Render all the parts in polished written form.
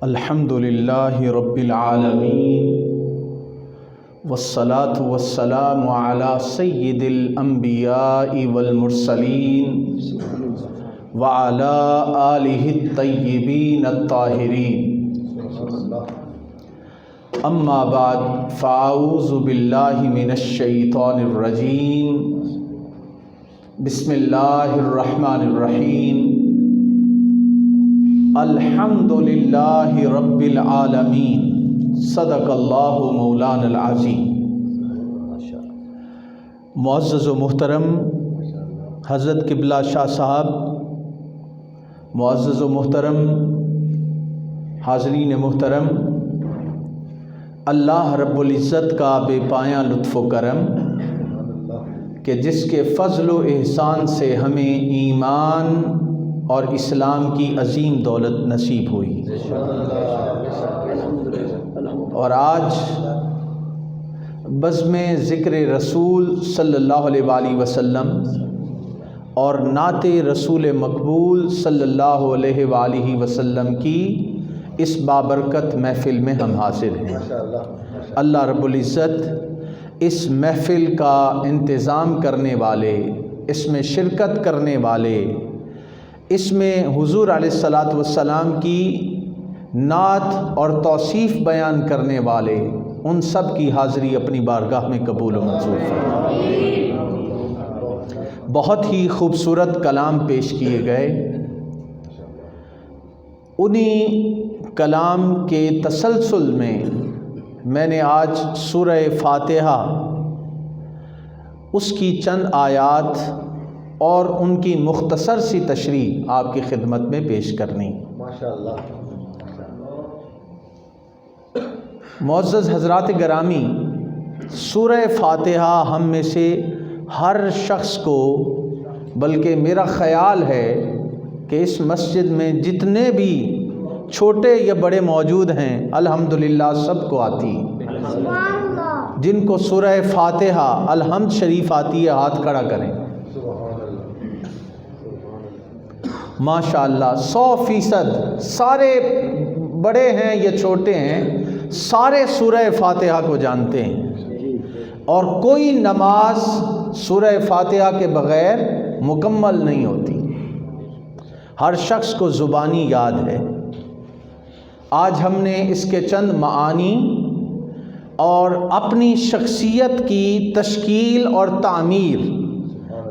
الحمدللہ رب العالمین والصلاة والسلام علی سید الانبیاء والمرسلین وعلی آلہ الطیبین الطاہرین، اما بعد فاعوذ باللہ من الشیطان الرجیم، بسم اللہ الرحمن الرحیم، الحمدللہ رب العالمین، صدق اللہ مولانا العظیم۔ معزز و محترم حضرت قبلہ شاہ صاحب، معزز و محترم حاضرین محترم، اللہ رب العزت کا بے پایاں لطف و کرم کہ جس کے فضل و احسان سے ہمیں ایمان اور اسلام کی عظیم دولت نصیب ہوئی، اور آج بزم ذکر رسول صلی اللہ علیہ وآلہ وسلم اور نعت رسول مقبول صلی اللہ علیہ وآلہ وسلم کی اس بابرکت محفل میں ہم حاضر ہیں۔ اللہ رب العزت اس محفل کا انتظام کرنے والے، اس میں شرکت کرنے والے، اس میں حضور علیہ الصلاۃ والسلام کی نعت اور توصیف بیان کرنے والے، ان سب کی حاضری اپنی بارگاہ میں قبول و منظور فرمائے۔ بہت ہی خوبصورت کلام پیش کیے گئے، انہی کلام کے تسلسل میں نے آج سورہ فاتحہ اس کی چند آیات اور ان کی مختصر سی تشریح آپ کی خدمت میں پیش کرنی۔ ماشاءاللہ۔ معزز حضرات گرامی، سورہ فاتحہ ہم میں سے ہر شخص کو، بلکہ میرا خیال ہے کہ اس مسجد میں جتنے بھی چھوٹے یا بڑے موجود ہیں الحمدللہ سب کو آتی ہے۔ جن کو سورہ فاتحہ الحمد شریف آتی ہے ہاتھ کھڑا کریں۔ ماشاءاللہ 100% سارے بڑے ہیں یا چھوٹے ہیں، سارے سورہ فاتحہ کو جانتے ہیں، اور کوئی نماز سورہ فاتحہ کے بغیر مکمل نہیں ہوتی۔ ہر شخص کو زبانی یاد ہے۔ آج ہم نے اس کے چند معانی اور اپنی شخصیت کی تشکیل اور تعمیر،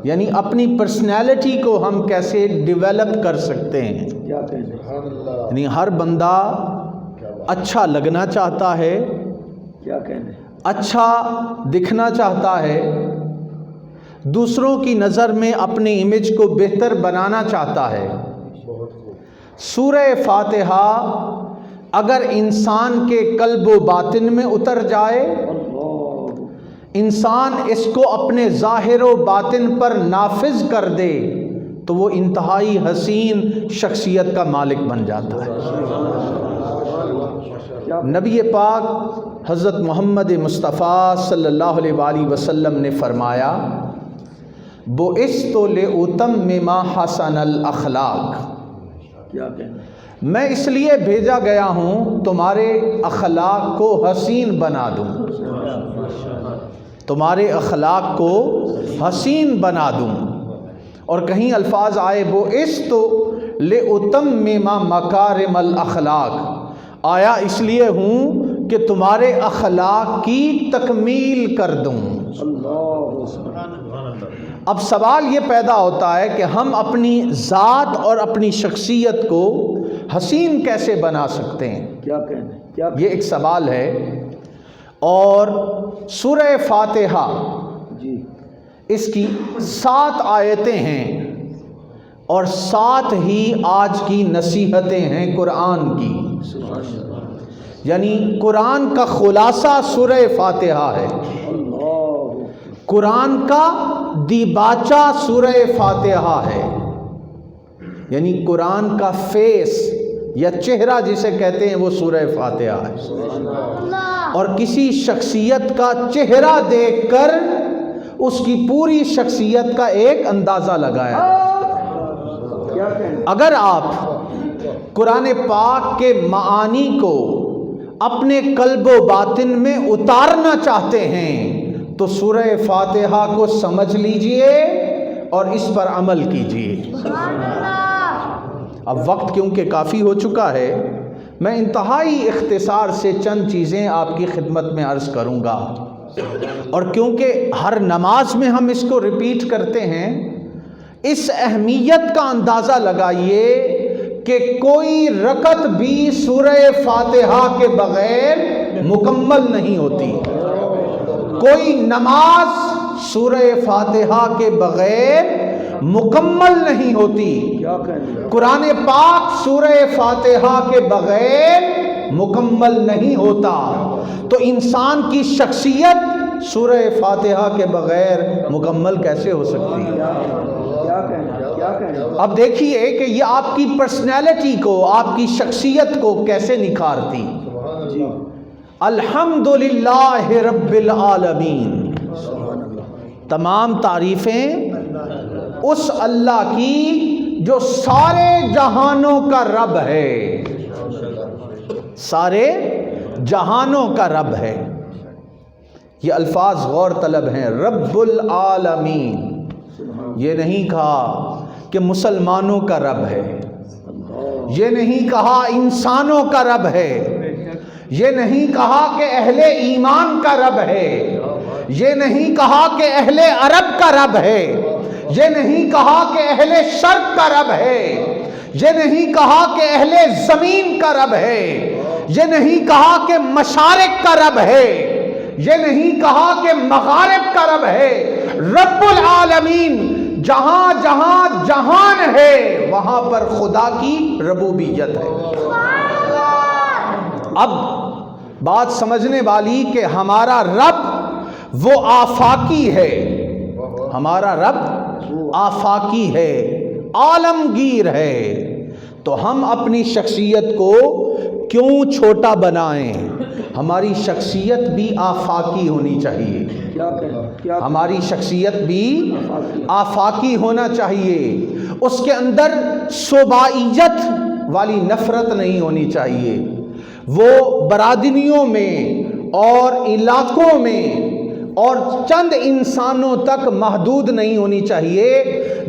یعنی اپنی پرسنالٹی کو ہم کیسے ڈیولپ کر سکتے ہیں۔ یعنی ہر بندہ اچھا لگنا چاہتا ہے، اچھا دکھنا چاہتا ہے، دوسروں کی نظر میں اپنی امیج کو بہتر بنانا چاہتا ہے۔ سورہ فاتحہ اگر انسان کے قلب و باطن میں اتر جائے، انسان اس کو اپنے ظاہر و باطن پر نافذ کر دے، تو وہ انتہائی حسین شخصیت کا مالک بن جاتا ہے۔ نبی پاک حضرت محمد مصطفیٰ صلی اللہ علیہ وآلہ وسلم نے فرمایا، بُعِثْتُ لِأُتَمِّمَ حَسَنَ الْأَخْلَاقِ، میں اس لیے بھیجا گیا ہوں تمہارے اخلاق کو حسین بنا دوں، تمہارے اخلاق کو حسین بنا دوں۔ اور کہیں الفاظ آئے بُعِثْتُ لِأُتَمِّمَ مَكَارِمَ الْأَخْلَاقِ، آیا اس لیے ہوں کہ تمہارے اخلاق کی تکمیل کر دوں۔ اب سوال یہ پیدا ہوتا ہے کہ ہم اپنی ذات اور اپنی شخصیت کو حسین کیسے بنا سکتے ہیں؟ یہ ایک سوال ہے۔ اور سورہ فاتحہ اس کی 7 آیتیں ہیں، اور 7 ہی آج کی نصیحتیں ہیں قرآن کی۔ یعنی قرآن کا خلاصہ سورہ فاتحہ ہے، قرآن کا دیباچہ سورہ فاتحہ ہے، یعنی قرآن کا فیس یا چہرہ جسے کہتے ہیں وہ سورہ فاتحہ ہے۔ اور کسی شخصیت کا چہرہ دیکھ کر اس کی پوری شخصیت کا ایک اندازہ لگایا۔ اگر آپ قرآن پاک کے معانی کو اپنے قلب و باطن میں اتارنا چاہتے ہیں تو سورہ فاتحہ کو سمجھ لیجئے اور اس پر عمل کیجئے۔ اب وقت کیونکہ کافی ہو چکا ہے، میں انتہائی اختصار سے چند چیزیں آپ کی خدمت میں عرض کروں گا، اور کیونکہ ہر نماز میں ہم اس کو ریپیٹ کرتے ہیں، اس اہمیت کا اندازہ لگائیے کہ کوئی رکعت بھی سورہ فاتحہ کے بغیر مکمل نہیں ہوتی، کوئی نماز سورہ فاتحہ کے بغیر مکمل نہیں ہوتی، قرآن پاک سورہ فاتحہ کے بغیر مکمل نہیں ہوتا، تو انسان کی شخصیت سورہ فاتحہ کے بغیر مکمل کیسے ہو سکتی ہے؟ اب دیکھیے کہ یہ آپ کی پرسنالٹی کو، آپ کی شخصیت کو کیسے نکھارتی۔ الحمدللہ رب العالمین، تمام تعریفیں اس اللہ کی جو سارے جہانوں کا رب ہے، سارے جہانوں کا رب ہے۔ یہ الفاظ غور طلب ہیں، رب العالمین۔ یہ نہیں کہا کہ مسلمانوں کا رب ہے، یہ نہیں کہا انسانوں کا رب ہے، یہ نہیں کہا کہ اہل ایمان کا رب ہے، یہ نہیں کہا کہ اہل عرب کا رب ہے، یہ نہیں کہا کہ اہل شرق کا رب ہے، یہ نہیں کہا کہ اہل زمین کا رب ہے، یہ نہیں کہا کہ مشارق کا رب ہے، یہ نہیں کہا کہ مغارب کا رب ہے۔ رب العالمین، جہاں جہاں جہان ہے وہاں پر خدا کی ربوبیت ہے۔ اب بات سمجھنے والی کہ ہمارا رب وہ آفاقی ہے، ہمارا رب آفاقی ہے، عالمگیر ہے، تو ہم اپنی شخصیت کو کیوں چھوٹا بنائیں؟ ہماری شخصیت بھی آفاقی ہونی چاہیے، ہماری شخصیت بھی آفاقی ہونا چاہیے، اس کے اندر صوبائیت والی نفرت نہیں ہونی چاہیے، وہ برادریوں میں اور علاقوں میں اور چند انسانوں تک محدود نہیں ہونی چاہیے،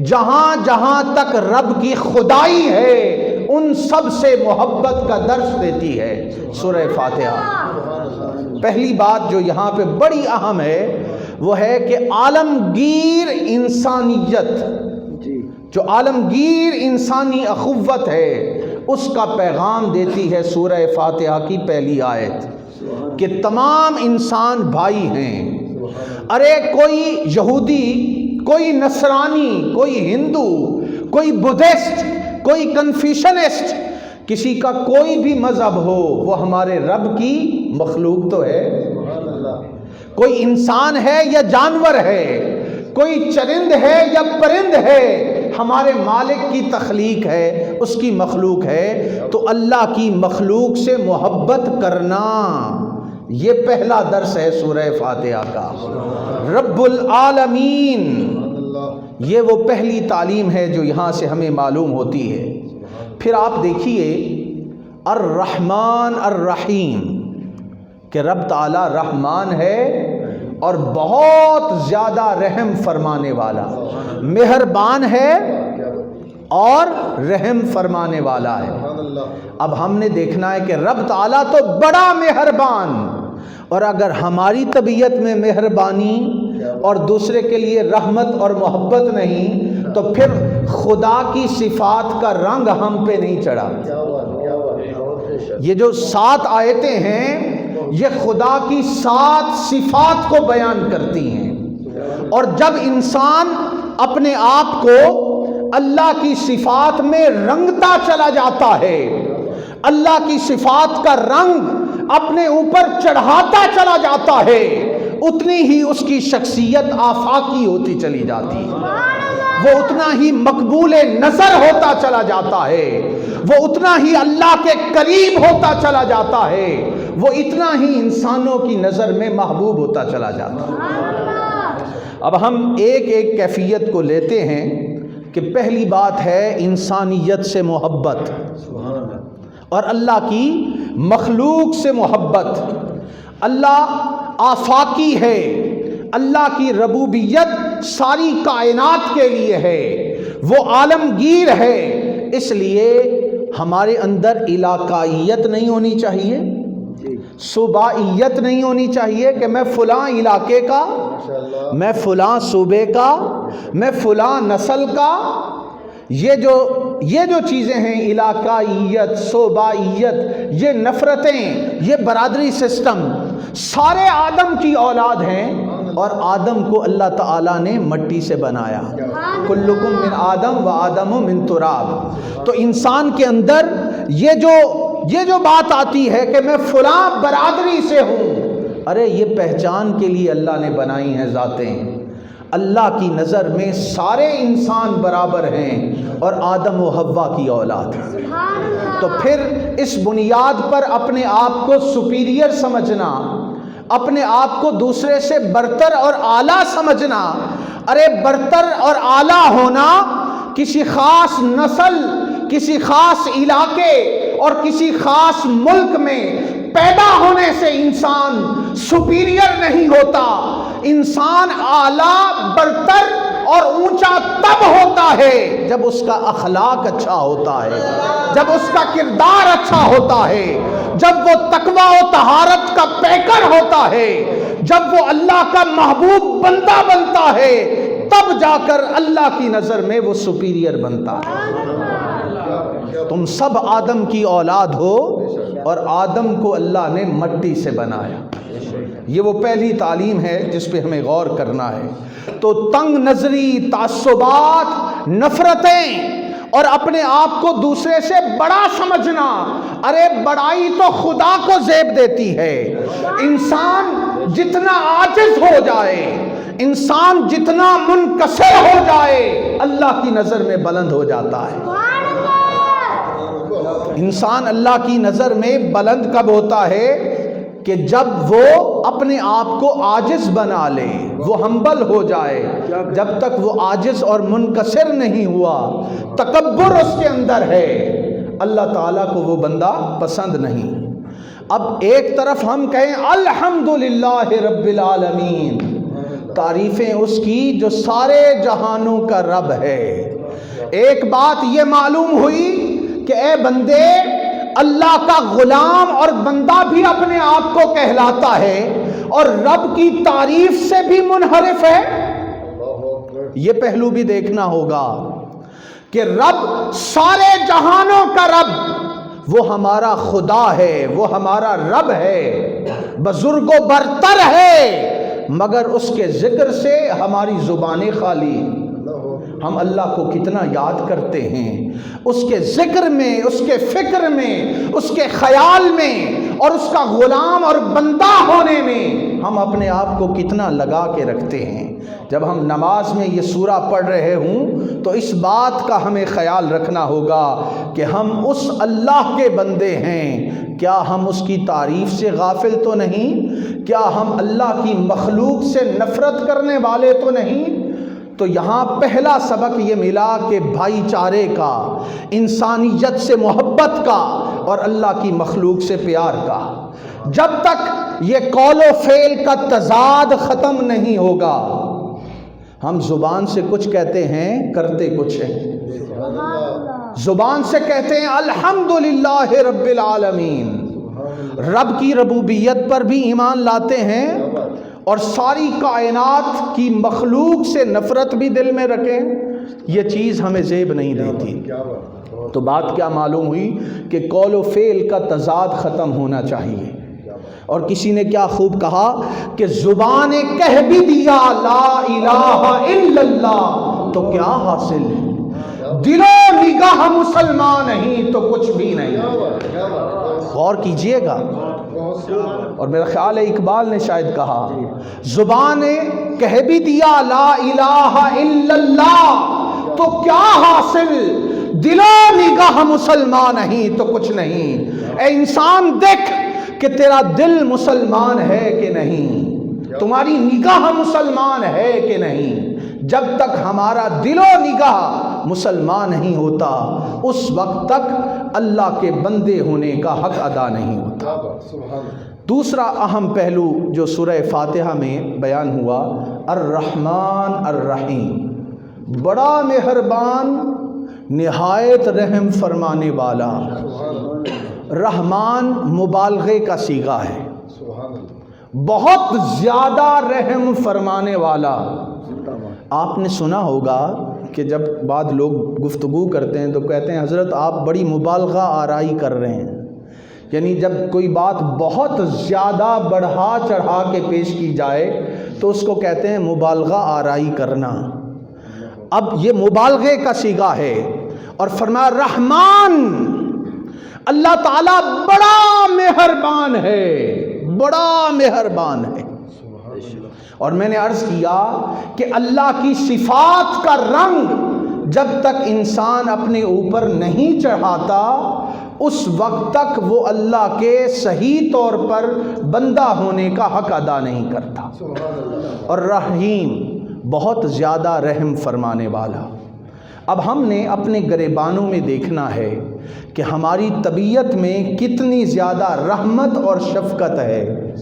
جہاں جہاں تک رب کی خدائی ہے ان سب سے محبت کا درس دیتی ہے سورہ فاتحہ۔ پہلی بات جو یہاں پہ بڑی اہم ہے وہ ہے کہ عالمگیر انسانیت، جو عالمگیر انسانی اخوت ہے، اس کا پیغام دیتی ہے سورہ فاتحہ کی پہلی آیت کہ تمام انسان بھائی ہیں۔ ارے کوئی یہودی، کوئی نصرانی، کوئی ہندو، کوئی بدھسٹ، کوئی کنفیشنسٹ، کسی کا کوئی بھی مذہب ہو، وہ ہمارے رب کی مخلوق تو ہے۔ کوئی انسان ہے یا جانور ہے، کوئی چرند ہے یا پرند ہے، ہمارے مالک کی تخلیق ہے، اس کی مخلوق ہے، تو اللہ کی مخلوق سے محبت کرنا، یہ پہلا درس ہے سورہ فاتحہ کا۔ رب العالمین، یہ وہ پہلی تعلیم ہے جو یہاں سے ہمیں معلوم ہوتی ہے۔ پھر آپ دیکھیے الرحمن الرحیم، کہ رب تعالی رحمان ہے اور بہت زیادہ رحم فرمانے والا، مہربان ہے اور رحم فرمانے والا ہے۔ اب ہم نے دیکھنا ہے کہ رب تعالیٰ تو بڑا مہربان، اور اگر ہماری طبیعت میں مہربانی اور دوسرے کے لیے رحمت اور محبت نہیں، تو پھر خدا کی صفات کا رنگ ہم پہ نہیں چڑھا۔ یہ جو 7 آیتیں ہیں یہ خدا کی 7 صفات کو بیان کرتی ہیں، اور جب انسان اپنے آپ کو اللہ کی صفات میں رنگتا چلا جاتا ہے، اللہ کی صفات کا رنگ اپنے اوپر چڑھاتا چلا جاتا ہے، اتنی ہی اس کی شخصیت آفاقی ہوتی چلی جاتی ہے، وہ اتنا ہی مقبول نظر ہوتا چلا جاتا ہے، وہ اتنا ہی اللہ کے قریب ہوتا چلا جاتا ہے، وہ اتنا ہی انسانوں کی نظر میں محبوب ہوتا چلا جاتا ہے۔ اب ہم ایک ایک کیفیت کو لیتے ہیں کہ پہلی بات ہے انسانیت سے محبت۔ اور اللہ کی مخلوق سے محبت۔ اللہ آفاقی ہے، اللہ کی ربوبیت ساری کائنات کے لیے ہے، وہ عالمگیر ہے، اس لیے ہمارے اندر علاقائیت نہیں ہونی چاہیے، صوبائیت نہیں ہونی چاہیے کہ میں فلاں علاقے کا، میں فلاں صوبے کا، میں فلاں نسل کا۔ یہ جو چیزیں ہیں، علاقائیت، صوبائیت، یہ نفرتیں، یہ برادری سسٹم، سارے آدم کی اولاد ہیں، اور آدم کو اللہ تعالیٰ نے مٹی سے بنایا، کلکم من آدم و آدم من تراب۔ تو انسان کے اندر یہ جو بات آتی ہے کہ میں فلاں برادری سے ہوں، ارے یہ پہچان کے لیے اللہ نے بنائی ہیں ذاتیں۔ اللہ کی نظر میں سارے انسان برابر ہیں اور آدم و حوا کی اولاد ہیں۔ تو پھر اس بنیاد پر اپنے آپ کو سپیریئر سمجھنا، اپنے آپ کو دوسرے سے برتر اور اعلیٰ سمجھنا، ارے برتر اور اعلیٰ ہونا کسی خاص نسل، کسی خاص علاقے اور کسی خاص ملک میں پیدا ہونے سے انسان سپیریئر نہیں ہوتا۔ انسان اعلیٰ، برتر اور اونچا تب ہوتا ہے جب اس کا اخلاق اچھا ہوتا ہے، جب اس کا کردار اچھا ہوتا ہے، جب وہ تقوی و طہارت کا پیکر ہوتا ہے، جب وہ اللہ کا محبوب بندہ بنتا ہے، تب جا کر اللہ کی نظر میں وہ سپیریئر بنتا ہے۔ تم سب آدم کی اولاد ہو اور آدم کو اللہ نے مٹی سے بنایا۔ یہ وہ پہلی تعلیم ہے جس پہ ہمیں غور کرنا ہے۔ تو تنگ نظری، تعصبات، نفرتیں اور اپنے آپ کو دوسرے سے بڑا سمجھنا، ارے بڑائی تو خدا کو زیب دیتی ہے۔ انسان جتنا عاجز ہو جائے، انسان جتنا منکسر ہو جائے، اللہ کی نظر میں بلند ہو جاتا ہے۔ انسان اللہ کی نظر میں بلند کب ہوتا ہے؟ کہ جب وہ اپنے آپ کو عاجز بنا لے، وہ ہمبل ہو جائے۔ جب تک وہ عاجز اور منکسر نہیں ہوا، تکبر اس کے اندر ہے، اللہ تعالیٰ کو وہ بندہ پسند نہیں۔ اب ایک طرف ہم کہیں الحمدللہ رب العالمین، تعریفیں اس کی جو سارے جہانوں کا رب ہے۔ ایک بات یہ معلوم ہوئی کہ اے بندے، اللہ کا غلام اور بندہ بھی اپنے آپ کو کہلاتا ہے اور رب کی تعریف سے بھی منحرف ہے۔ یہ پہلو بھی دیکھنا ہوگا کہ رب سارے جہانوں کا رب، وہ ہمارا خدا ہے، وہ ہمارا رب ہے، بزرگ و برتر ہے، مگر اس کے ذکر سے ہماری زبانیں خالی۔ ہم اللہ کو کتنا یاد کرتے ہیں، اس کے ذکر میں، اس کے فکر میں، اس کے خیال میں اور اس کا غلام اور بندہ ہونے میں ہم اپنے آپ کو کتنا لگا کے رکھتے ہیں۔ جب ہم نماز میں یہ سورہ پڑھ رہے ہوں تو اس بات کا ہمیں خیال رکھنا ہوگا کہ ہم اس اللہ کے بندے ہیں، کیا ہم اس کی تعریف سے غافل تو نہیں؟ کیا ہم اللہ کی مخلوق سے نفرت کرنے والے تو نہیں؟ تو یہاں پہلا سبق یہ ملا کہ بھائی چارے کا، انسانیت سے محبت کا اور اللہ کی مخلوق سے پیار کا۔ جب تک یہ قول و فعل کا تضاد ختم نہیں ہوگا، ہم زبان سے کچھ کہتے ہیں، کرتے کچھ ہیں۔ زبان سے کہتے ہیں الحمدللہ رب العالمین، رب کی ربوبیت پر بھی ایمان لاتے ہیں اور ساری کائنات کی مخلوق سے نفرت بھی دل میں رکھیں، یہ چیز ہمیں زیب نہیں دیتی۔ تو بات کیا معلوم ہوئی کہ قول و فعل کا تضاد ختم ہونا چاہیے۔ اور کسی نے کیا خوب کہا کہ زبان کہہ بھی دیا لا الہ الا اللہ تو کیا حاصل، دل و نگاہ مسلمان نہیں تو کچھ بھی نہیں۔ غور کیجئے گا، اور میرا خیال ہے اقبال نے شاید کہا، زبان کہہ بھی دیا لا الہ الا اللہ تو کیا حاصل، دل و نگاہ مسلمان نہیں تو کچھ نہیں۔ اے انسان دیکھ کہ تیرا دل مسلمان ہے کہ نہیں، تمہاری نگاہ مسلمان ہے کہ نہیں۔ جب تک ہمارا دل و نگاہ مسلمان نہیں ہوتا اس وقت تک اللہ کے بندے ہونے کا حق ادا نہیں ہوتا۔ دوسرا اہم پہلو جو سورہ فاتحہ میں بیان ہوا، الرحمن الرحیم، بڑا مہربان نہایت رحم فرمانے والا۔ رحمان مبالغے کا صیغہ ہے، بہت زیادہ رحم فرمانے والا۔ آپ نے سنا ہوگا کہ جب بعض لوگ گفتگو کرتے ہیں تو کہتے ہیں حضرت آپ بڑی مبالغہ آرائی کر رہے ہیں، یعنی جب کوئی بات بہت زیادہ بڑھا چڑھا کے پیش کی جائے تو اس کو کہتے ہیں مبالغہ آرائی کرنا۔ اب یہ مبالغے کا صیغہ ہے، اور فرمایا رحمان، اللہ تعالیٰ بڑا مہربان ہے، بڑا مہربان ہے۔ اور میں نے عرض کیا کہ اللہ کی صفات کا رنگ جب تک انسان اپنے اوپر نہیں چڑھاتا اس وقت تک وہ اللہ کے صحیح طور پر بندہ ہونے کا حق ادا نہیں کرتا۔ اور رحیم، بہت زیادہ رحم فرمانے والا۔ اب ہم نے اپنے گریبانوں میں دیکھنا ہے کہ ہماری طبیعت میں کتنی زیادہ رحمت اور شفقت ہے۔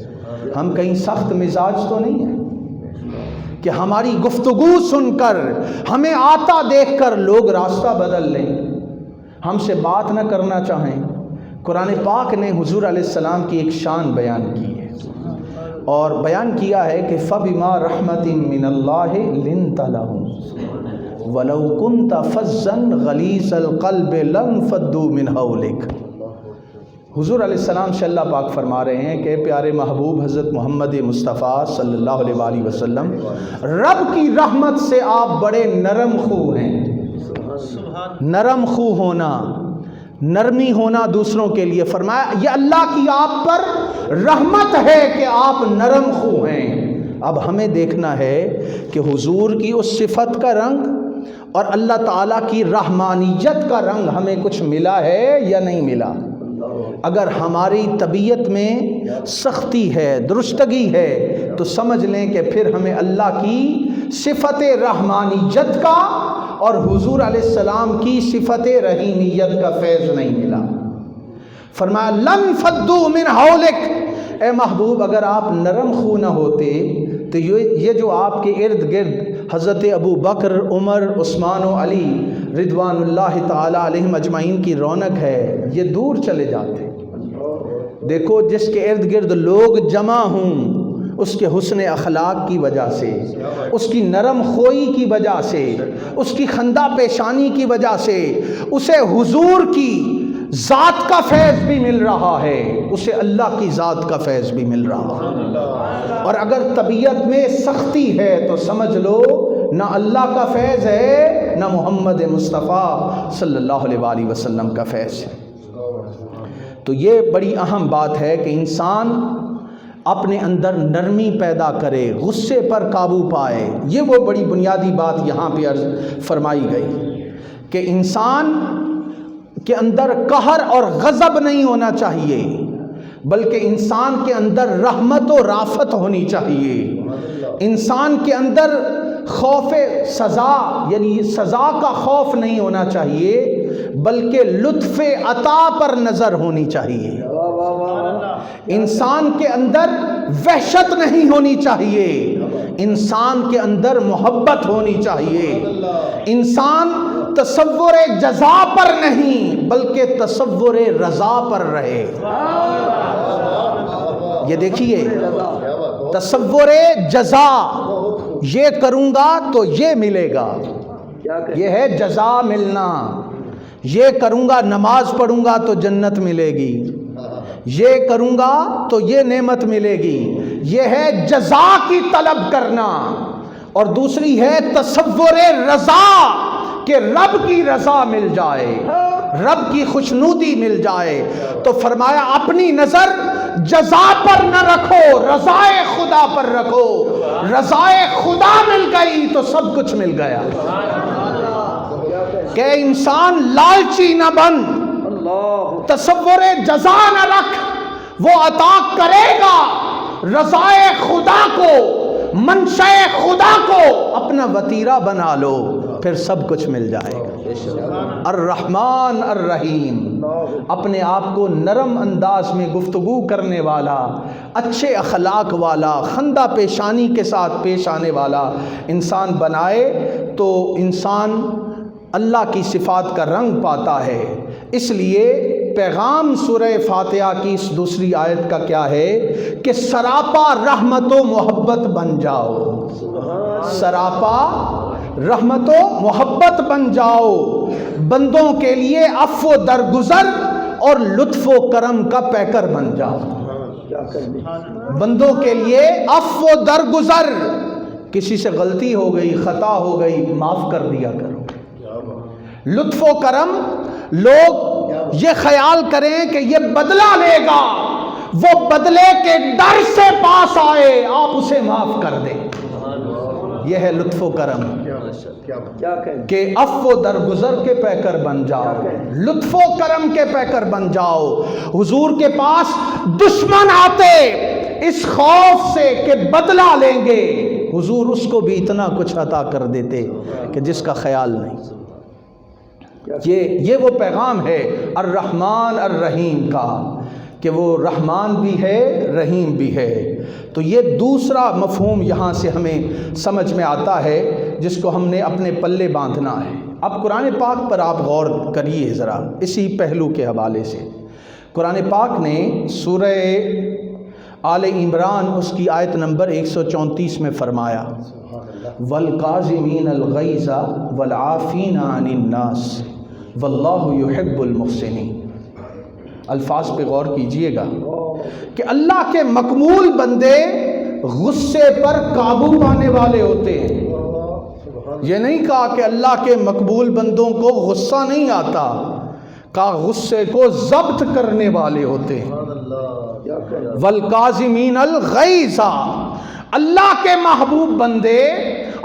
ہم کہیں سخت مزاج تو نہیں ہیں کہ ہماری گفتگو سن کر ہمیں آتا دیکھ کر لوگ راستہ بدل لیں، ہم سے بات نہ کرنا چاہیں۔ قرآن پاک نے حضور علیہ السلام کی ایک شان بیان کی ہے، اور بیان کیا ہے کہ فَبِمَا رَحْمَةٍ مِّنَ اللَّهِ لِنْتَ لَهُمْ وَلَوْ كُنْتَ فَظًّا غَلِيظَ الْقَلْبِ لَانفَضُّوا مِنْ حَوْلِكَ۔ حضور علیہ السلام سے اللہ پاک فرما رہے ہیں کہ پیارے محبوب حضرت محمد مصطفیٰ صلی اللہ علیہ وآلہ وسلم، رب کی رحمت سے آپ بڑے نرم خو ہیں۔ نرم خو ہونا، نرمی ہونا دوسروں کے لیے، فرمایا یہ اللہ کی آپ پر رحمت ہے کہ آپ نرم خو ہیں۔ اب ہمیں دیکھنا ہے کہ حضور کی اس صفت کا رنگ اور اللہ تعالیٰ کی رحمانیت کا رنگ ہمیں کچھ ملا ہے یا نہیں ملا۔ اگر ہماری طبیعت میں سختی ہے، درستگی ہے، تو سمجھ لیں کہ پھر ہمیں اللہ کی صفت رحمانیت کا اور حضور علیہ السلام کی صفت رحیمیت کا فیض نہیں ملا۔ فرمایا لَانفَضُّوا مِنْ حَوْلِكَ، اے محبوب اگر آپ نرم خو نہ ہوتے تو یہ جو آپ کے ارد گرد حضرت ابو بکر، عمر، عثمان و علی رضوان اللہ تعالی علیہم اجمعین کی رونق ہے، یہ دور چلے جاتے۔ دیکھو جس کے ارد گرد لوگ جمع ہوں اس کے حسن اخلاق کی وجہ سے، اس کی نرم خوئی کی وجہ سے، اس کی خندہ پیشانی کی وجہ سے اسے حضور کی ذات کا فیض بھی مل رہا ہے، اسے اللہ کی ذات کا فیض بھی مل رہا ہے۔ اور اگر طبیعت میں سختی ہے تو سمجھ لو نہ اللہ کا فیض ہے نہ محمد مصطفیٰ صلی اللہ علیہ وآلہ وسلم کا فیض ہے۔ تو یہ بڑی اہم بات ہے کہ انسان اپنے اندر نرمی پیدا کرے، غصے پر قابو پائے۔ یہ وہ بڑی بنیادی بات یہاں پہ عرض فرمائی گئی کہ انسان کے اندر قہر اور غضب نہیں ہونا چاہیے، بلکہ انسان کے اندر رحمت و رافت ہونی چاہیے۔ انسان کے اندر خوف سزا یعنی سزا کا خوف نہیں ہونا چاہیے، بلکہ لطف عطا پر نظر ہونی چاہیے۔ انسان کے اندر وحشت نہیں ہونی چاہیے، انسان کے اندر محبت ہونی چاہیے۔ انسان تصور جزا پر نہیں بلکہ تصور رضا پر رہے۔ یہ دیکھیے، تصور جزا، یہ کروں گا تو یہ ملے گا، یہ ہے جزا ملنا۔ یہ کروں گا، نماز پڑھوں گا تو جنت ملے گی، یہ کروں گا تو یہ نعمت ملے گی، یہ ہے جزا کی طلب کرنا۔ اور دوسری ہے تصور رضا، کہ رب کی رضا مل جائے، رب کی خوشنودی مل جائے۔ تو فرمایا اپنی نظر جزا پر نہ رکھو، رضائے خدا پر رکھو۔ رضائے خدا مل گئی تو سب کچھ مل گیا۔ کہ انسان لالچی نہ بن، تصور جزا نہ رکھ، وہ عطا کرے گا۔ رضائے خدا کو، منشأ خدا کو اپنا وتیرہ بنا لو، پھر سب کچھ مل جائے گا۔ الرحمن الرحیم، اپنے آپ کو نرم انداز میں گفتگو کرنے والا، اچھے اخلاق والا، خندہ پیشانی کے ساتھ پیش آنے والا انسان بنائے تو انسان اللہ کی صفات کا رنگ پاتا ہے۔ اس لیے پیغام سورہ فاتحہ کی اس دوسری آیت کا کیا ہے کہ سراپا رحمت و محبت بن جاؤ، سراپا رحمت و محبت بن جاؤ، بندوں کے لیے عفو و درگزر اور لطف و کرم کا پیکر بن جاؤ، بندوں کے لیے عفو و درگزر، کسی سے غلطی ہو گئی، خطا ہو گئی، معاف کر دیا کرو، لطف و کرم، لوگ یہ خیال کریں کہ یہ بدلہ لے گا، وہ بدلے کے ڈر سے پاس آئے، آپ اسے معاف کر دیں، یہ ہے لطف و کرم، کہ عفو و درگزر کے پیکر بن جاؤ، لطف و کرم کے پیکر بن جاؤ۔ حضور کے پاس دشمن آتے اس خوف سے کہ بدلہ لیں گے، حضور اس کو بھی اتنا کچھ عطا کر دیتے کہ جس کا خیال نہیں۔ یہ وہ پیغام ہے الرحمن الرحیم کا، کہ وہ رحمان بھی ہے، رحیم بھی ہے۔ تو یہ دوسرا مفہوم یہاں سے ہمیں سمجھ میں آتا ہے جس کو ہم نے اپنے پلے باندھنا ہے۔ اب قرآن پاک پر آپ غور کریے ذرا، اسی پہلو کے حوالے سے۔ قرآن پاک نے سورہ آل عمران اس کی آیت نمبر 134 میں فرمایا وَالْقَاظِمِينَ الْغَيْظَ وَالْعَافِينَ عَنِ النَّاسِ وَاللَّهُ يُحِبُّ الْمُحْسِنِينَ۔ الفاظ پہ غور کیجئے گا کہ اللہ کے مقبول بندے غصے پر قابو پانے والے ہوتے ہیں۔ یہ نہیں کہا کہ اللہ کے مقبول بندوں کو غصہ نہیں آتا، کہا غصے کو ضبط کرنے والے ہوتے ہیں۔ وَالْقَاظِمِينَ الْغَيْظَ، اللہ کے محبوب بندے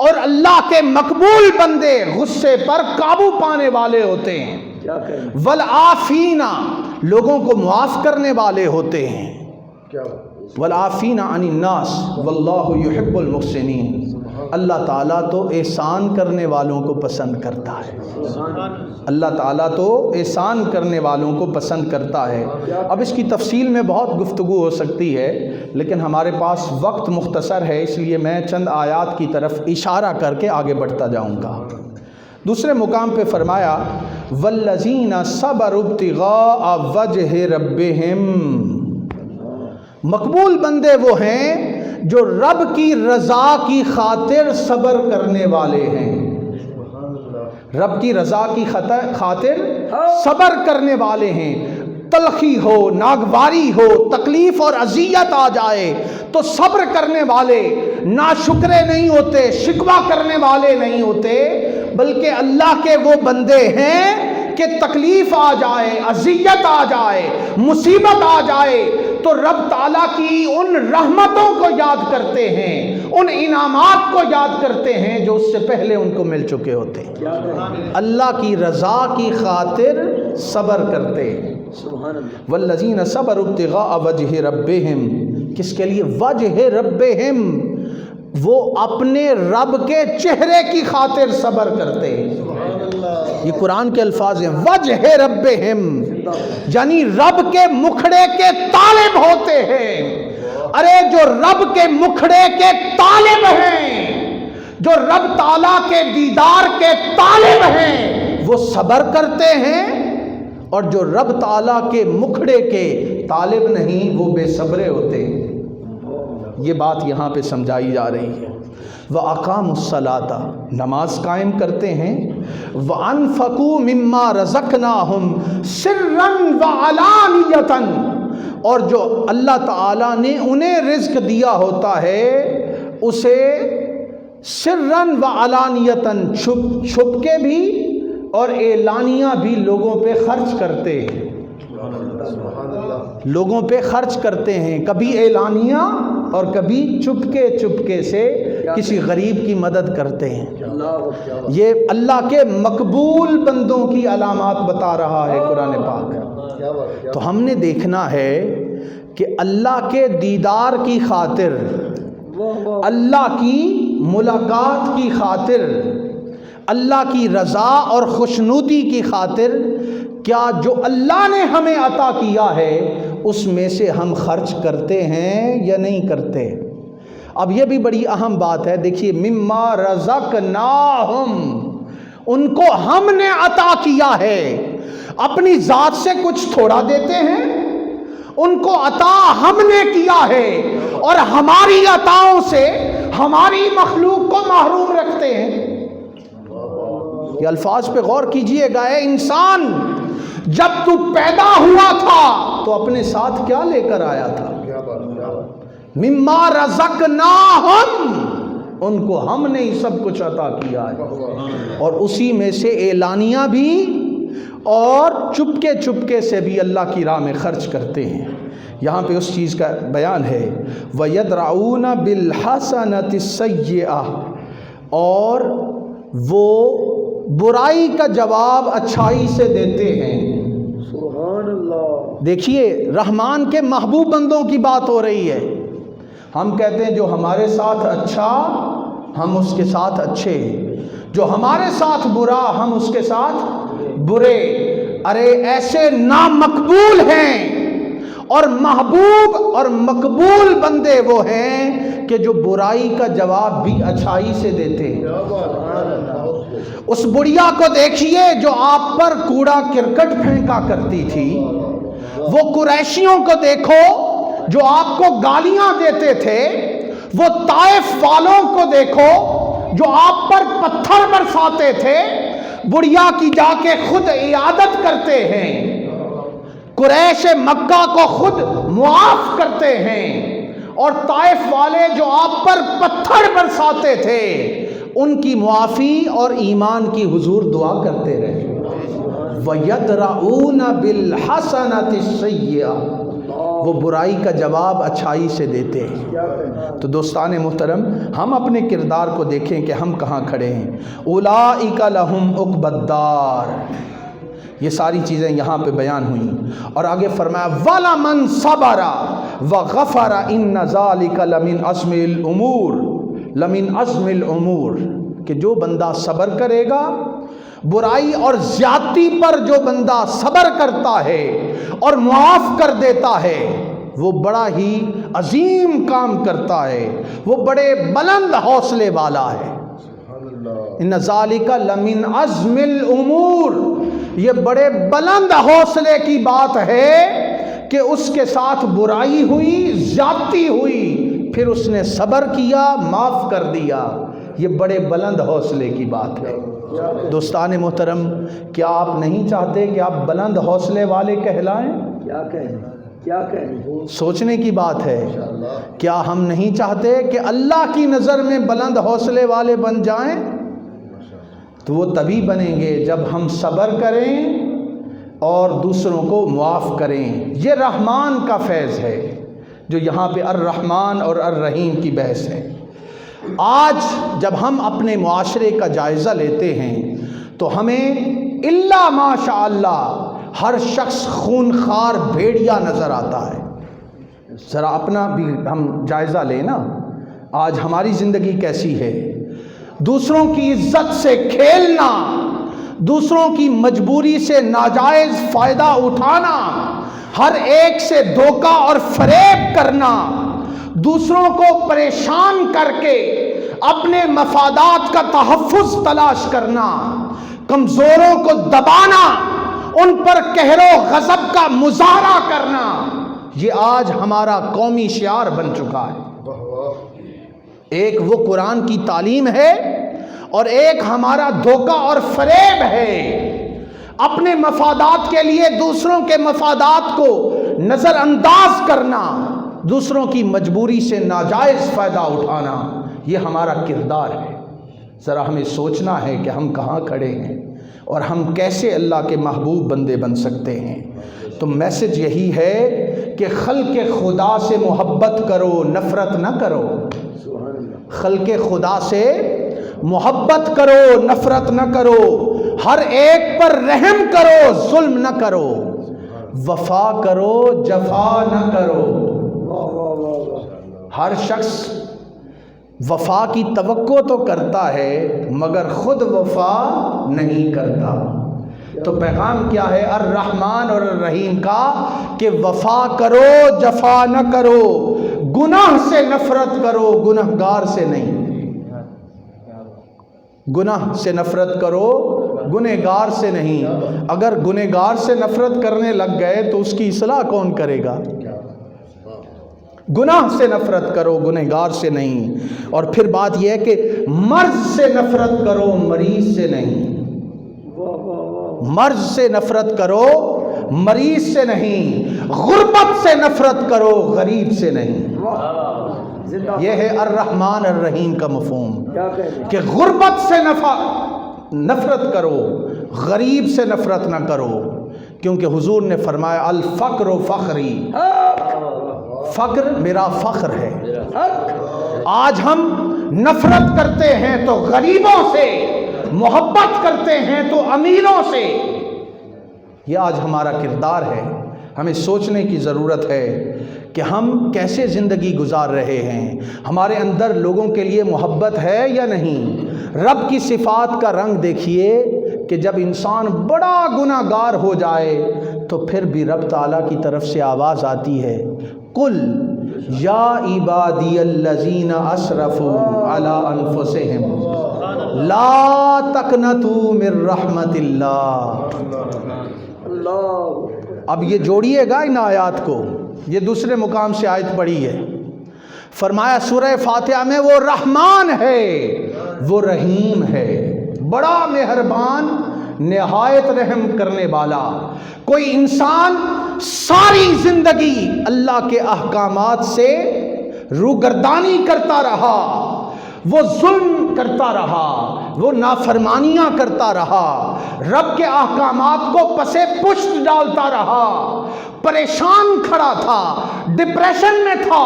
اور اللہ کے مقبول بندے غصے پر قابو پانے والے ہوتے ہیں۔ وَالْعَافِينَ، لوگوں کو معاف کرنے والے ہوتے ہیں۔ وَالْعَافِينَ عَنِ النَّاسِ وَاللَّهُ يُحِبُّ الْمُحْسِنِينَ، اللہ تعالیٰ تو احسان کرنے والوں کو پسند کرتا ہے، اللہ تعالیٰ تو احسان کرنے والوں کو پسند کرتا ہے۔ اب اس کی تفصیل میں بہت گفتگو ہو سکتی ہے، لیکن ہمارے پاس وقت مختصر ہے، اس لیے میں چند آیات کی طرف اشارہ کر کے آگے بڑھتا جاؤں گا۔ دوسرے مقام پہ فرمایا وَالَّذِينَ صَبَرُوا ابْتِغَاءَ وَجْهِ رَبِّهِمْ، مقبول بندے وہ ہیں جو رب کی رضا کی خاطر صبر کرنے والے ہیں، رب کی رضا کی خاطر صبر کرنے والے ہیں۔ تلخی ہو، ناگواری ہو، تکلیف اور اذیت آ جائے تو صبر کرنے والے ناشکرے نہیں ہوتے، شکوہ کرنے والے نہیں ہوتے، بلکہ اللہ کے وہ بندے ہیں کہ تکلیف آ جائے، اذیت آ جائے، مصیبت آ جائے تو رب تعالیٰ کی ان رحمتوں کو یاد کرتے ہیں، ان انعامات کو یاد کرتے ہیں جو اس سے پہلے ان کو مل چکے ہوتے ہیں، اللہ کی رضا کی خاطر صبر کرتے ہیں۔ والذین صبروا ابتغاء وجہ ربہم، کس کے لیے؟ وجہ ربہم، وہ اپنے رب کے چہرے کی خاطر صبر کرتے ہیں۔ یہ قرآن کے الفاظ ہیں، وجہ ربہم، یعنی رب کے مکھڑے کے طالب ہوتے ہیں۔ ارے جو رب کے مکھڑے کے طالب ہیں، جو رب تعالیٰ کے دیدار کے طالب ہیں، وہ صبر کرتے ہیں، اور جو رب تعالیٰ کے مکھڑے کے طالب نہیں وہ بے صبرے ہوتے ہیں۔ یہ بات یہاں پہ سمجھائی جا رہی ہے۔ وَأَقَامُوا الصَّلَاةَ، نماز قائم کرتے ہیں۔ وَأَنفَقُوا مِمَّا رَزَقْنَاهُمْ سِرًّا وَعَلَانِيَةً، اور جو اللہ تعالیٰ نے انہیں رزق دیا ہوتا ہے اسے سِرًّا وَعَلَانِيَةً، چھپ کے بھی اور اعلانیہ بھی لوگوں پہ خرچ کرتے ہیں، لوگوں پہ خرچ کرتے ہیں، کبھی اعلانیہ اور کبھی چپکے سے کسی غریب کی مدد کرتے ہیں۔ یہ اللہ کے مقبول بندوں کی علامات بتا رہا ہے قرآن پاک۔ تو ہم نے دیکھنا ہے کہ اللہ کے دیدار کی خاطر، اللہ کی ملاقات کی خاطر، اللہ کی رضا اور خوشنودی کی خاطر کیا جو اللہ نے ہمیں عطا کیا ہے اس میں سے ہم خرچ کرتے ہیں یا نہیں کرتے؟ اب یہ بھی بڑی اہم بات ہے. دیکھیے مما رزقناہم، ان کو ہم نے عطا کیا ہے، اپنی ذات سے کچھ تھوڑا دیتے ہیں، ان کو عطا ہم نے کیا ہے اور ہماری عطاؤں سے ہماری مخلوق کو محروم رکھتے ہیں. یہ الفاظ پہ غور کیجئے گا. اے انسان، جب تو پیدا ہوا تھا تو اپنے ساتھ کیا لے کر آیا تھا؟ مما رزقناہم، ان کو ہم نے ہی سب کچھ عطا کیا ہے، اور اسی میں سے اعلانیہ بھی اور چپکے چپکے سے بھی اللہ کی راہ میں خرچ کرتے ہیں. یہاں پہ اس چیز کا بیان ہے وَيَدْرَعُونَ بِالْحَسَنَةِ السَّيِّئَةِ، اور وہ برائی کا جواب اچھائی سے دیتے ہیں. سبحان اللہ. دیکھیے رحمان کے محبوب بندوں کی بات ہو رہی ہے. ہم کہتے ہیں جو ہمارے ساتھ اچھا ہم اس کے ساتھ اچھے، جو ہمارے ساتھ برا ہم اس کے ساتھ برے. ارے ایسے نامقبول ہیں، اور محبوب اور مقبول بندے وہ ہیں کہ جو برائی کا جواب بھی اچھائی سے دیتے ہیں. اس بڑھیا کو دیکھیے جو آپ پر کوڑا کرکٹ پھینکا کرتی تھی، وہ قریشیوں کو دیکھو جو آپ کو گالیاں دیتے تھے، وہ طائف والوں کو دیکھو جو آپ پر پتھر برساتے تھے، بڑھیا کی جا کے خود عیادت کرتے ہیں، قریش مکہ کو خود معاف کرتے ہیں، اور طائف والے جو آپ پر پتھر برساتے تھے ان کی معافی اور ایمان کی حضور دعا کرتے رہے. وَيَدْرَعُونَ بِالْحَسَنَةِ السَّيِّئَةِ، وہ برائی کا جواب اچھائی سے دیتے ہیں. تو دوستان محترم، ہم اپنے کردار کو دیکھیں کہ ہم کہاں کھڑے ہیں. اولئک لہم عقبی الدار، یہ ساری چیزیں یہاں پہ بیان ہوئیں، اور آگے فرمایا وَلَمَنْ صَبَرَ وَغَفَرَ إِنَّ ذَلِكَ لَمِنْ عَزْمِ الْأُمُورِ، کہ جو بندہ صبر کرے گا، برائی اور زیادتی پر جو بندہ صبر کرتا ہے اور معاف کر دیتا ہے، وہ بڑا ہی عظیم کام کرتا ہے، وہ بڑے بلند حوصلے والا ہے. ان ذالک لمن عزم الامور، یہ بڑے بلند حوصلے کی بات ہے کہ اس کے ساتھ برائی ہوئی، زیادتی ہوئی، پھر اس نے صبر کیا، معاف کر دیا. یہ بڑے بلند حوصلے کی بات ہے. دوستان محترم، کیا آپ نہیں چاہتے کہ آپ بلند حوصلے والے کہلائیں؟ کیا کہیں سوچنے کی بات ہے. کیا ہم نہیں چاہتے کہ اللہ کی نظر میں بلند حوصلے والے بن جائیں؟ تو وہ تبھی بنیں گے جب ہم صبر کریں اور دوسروں کو معاف کریں. یہ رحمان کا فیض ہے جو یہاں پہ الرحمن اور الرحیم کی بحث ہے. آج جب ہم اپنے معاشرے کا جائزہ لیتے ہیں تو ہمیں الا ماشاء اللہ ہر شخص خونخوار بھیڑیا نظر آتا ہے. ذرا اپنا بھی ہم جائزہ لیں نا. آج ہماری زندگی کیسی ہے؟ دوسروں کی عزت سے کھیلنا، دوسروں کی مجبوری سے ناجائز فائدہ اٹھانا، ہر ایک سے دھوکہ اور فریب کرنا، دوسروں کو پریشان کر کے اپنے مفادات کا تحفظ تلاش کرنا، کمزوروں کو دبانا، ان پر قہر و غضب کا مظاہرہ کرنا، یہ آج ہمارا قومی شعار بن چکا ہے. ایک وہ قرآن کی تعلیم ہے اور ایک ہمارا دھوکہ اور فریب ہے. اپنے مفادات کے لیے دوسروں کے مفادات کو نظر انداز کرنا، دوسروں کی مجبوری سے ناجائز فائدہ اٹھانا، یہ ہمارا کردار ہے. ذرا ہمیں سوچنا ہے کہ ہم کہاں کھڑے ہیں اور ہم کیسے اللہ کے محبوب بندے بن سکتے ہیں. تو میسج یہی ہے کہ خلق خدا سے محبت کرو، نفرت نہ کرو. خلق خدا سے محبت کرو، نفرت نہ کرو. ہر ایک پر رحم کرو، ظلم نہ کرو. وفا کرو، جفا نہ کرو. ہر شخص وفا کی توقع تو کرتا ہے مگر خود وفا نہیں کرتا۔ تو پیغام کیا ہے الرحمن اور الرحیم کا کہ وفا کرو، جفا نہ کرو، گناہ سے نفرت کرو، گنہگار سے نہیں۔ گناہ سے نفرت کرو، گنہگار سے نہیں۔ اگر گنہگار سے نفرت کرنے لگ گئے تو اس کی اصلاح کون کرے گا؟ گناہ سے نفرت کرو، گنہگار سے نہیں۔ اور پھر بات یہ ہے کہ مرض سے نفرت کرو، مریض سے نہیں۔ مرض سے نفرت کرو، مریض سے نہیں۔ غربت سے نفرت کرو، غریب سے نہیں۔ یہ ہے الرحمن الرحیم کا مفہوم، کہ غربت سے نفرت کرو، غریب سے نفرت نہ کرو، کیونکہ حضور نے فرمایا الفقر فخری، فقر میرا فخر ہے۔ آج ہم نفرت کرتے ہیں تو غریبوں سے، محبت کرتے ہیں تو امیروں سے۔ یہ آج ہمارا کردار ہے۔ ہمیں سوچنے کی ضرورت ہے کہ ہم کیسے زندگی گزار رہے ہیں، ہمارے اندر لوگوں کے لیے محبت ہے یا نہیں۔ رب کی صفات کا رنگ دیکھیے کہ جب انسان بڑا گناہگار ہو جائے تو پھر بھی رب تعالیٰ کی طرف سے آواز آتی ہے، قل یا عبادی الذین اسرفوا علی انفسہم لا تقنطوا من رحمت اللہ۔ اب یہ جوڑیے گا ان آیات کو، یہ دوسرے مقام سے آیت پڑھی ہے۔ فرمایا سورہ فاتحہ میں وہ رحمان ہے، وہ رحیم ہے، بڑا مہربان، نہایت رحم کرنے والا۔ کوئی انسان ساری زندگی اللہ کے احکامات سے روگردانی کرتا رہا، وہ ظلم کرتا رہا، وہ نافرمانیاں کرتا رہا، رب کے احکامات کو پسے پشت ڈالتا رہا، پریشان کھڑا تھا، ڈپریشن میں تھا،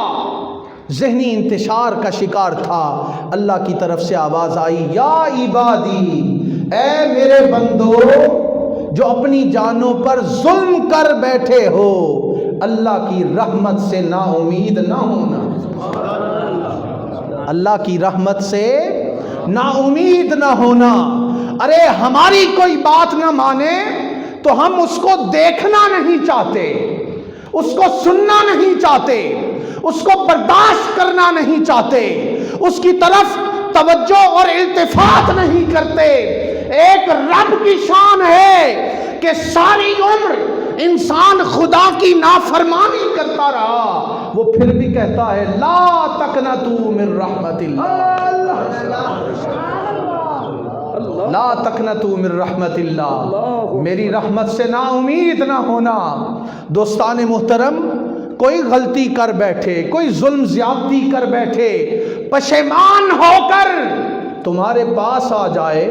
ذہنی انتشار کا شکار تھا۔ اللہ کی طرف سے آواز آئی، یا عبادی، اے میرے بندو جو اپنی جانوں پر ظلم کر بیٹھے ہو، اللہ کی رحمت سے نا امید نہ ہونا۔ اللہ کی رحمت سے نا امید نہ ہونا۔ ارے ہماری کوئی بات نہ مانے تو ہم اس کو دیکھنا نہیں چاہتے، اس کو سننا نہیں چاہتے، اس کو برداشت کرنا نہیں چاہتے، اس کی طرف توجہ اور التفات نہیں کرتے۔ ایک رب کی شان ہے کہ ساری عمر انسان خدا کی نافرمانی کرتا رہا، وہ پھر بھی کہتا ہے لا تقنطوا من رحمت اللہ، لا تقنطوا من رحمت اللہ، میری رحمت سے نا امید نہ ہونا۔ دوستان محترم، کوئی غلطی کر بیٹھے، کوئی ظلم زیادتی کر بیٹھے، پشیمان ہو کر تمہارے پاس آ جائے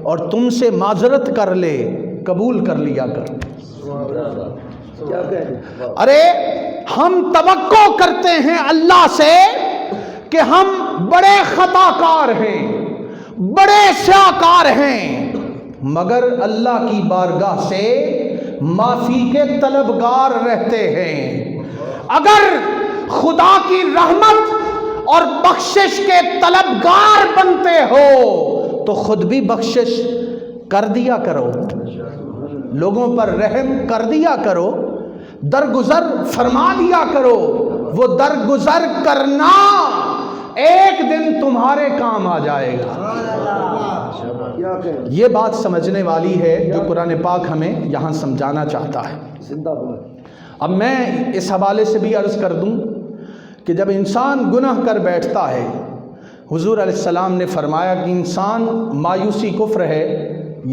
اور تم سے معذرت کر لے، قبول کر لیا کر۔ ارے ہم توقع کرتے ہیں اللہ سے کہ ہم بڑے خطا کار ہیں، بڑے سیاکار ہیں، مگر اللہ کی بارگاہ سے معافی کے طلبگار رہتے ہیں۔ اگر خدا کی رحمت اور بخشش کے طلبگار بنتے ہو تو خود بھی بخشش کر دیا کرو، لوگوں پر رحم کر دیا کرو، درگزر فرما دیا کرو۔ وہ درگزر کرنا ایک دن تمہارے کام آ جائے گا۔ یہ بات سمجھنے والی ہے جو قرآن پاک ہمیں یہاں سمجھانا چاہتا ہے۔ اب میں اس حوالے سے بھی عرض کر دوں کہ جب انسان گناہ کر بیٹھتا ہے، حضور علیہ السلام نے فرمایا کہ انسان مایوسی کفر ہے،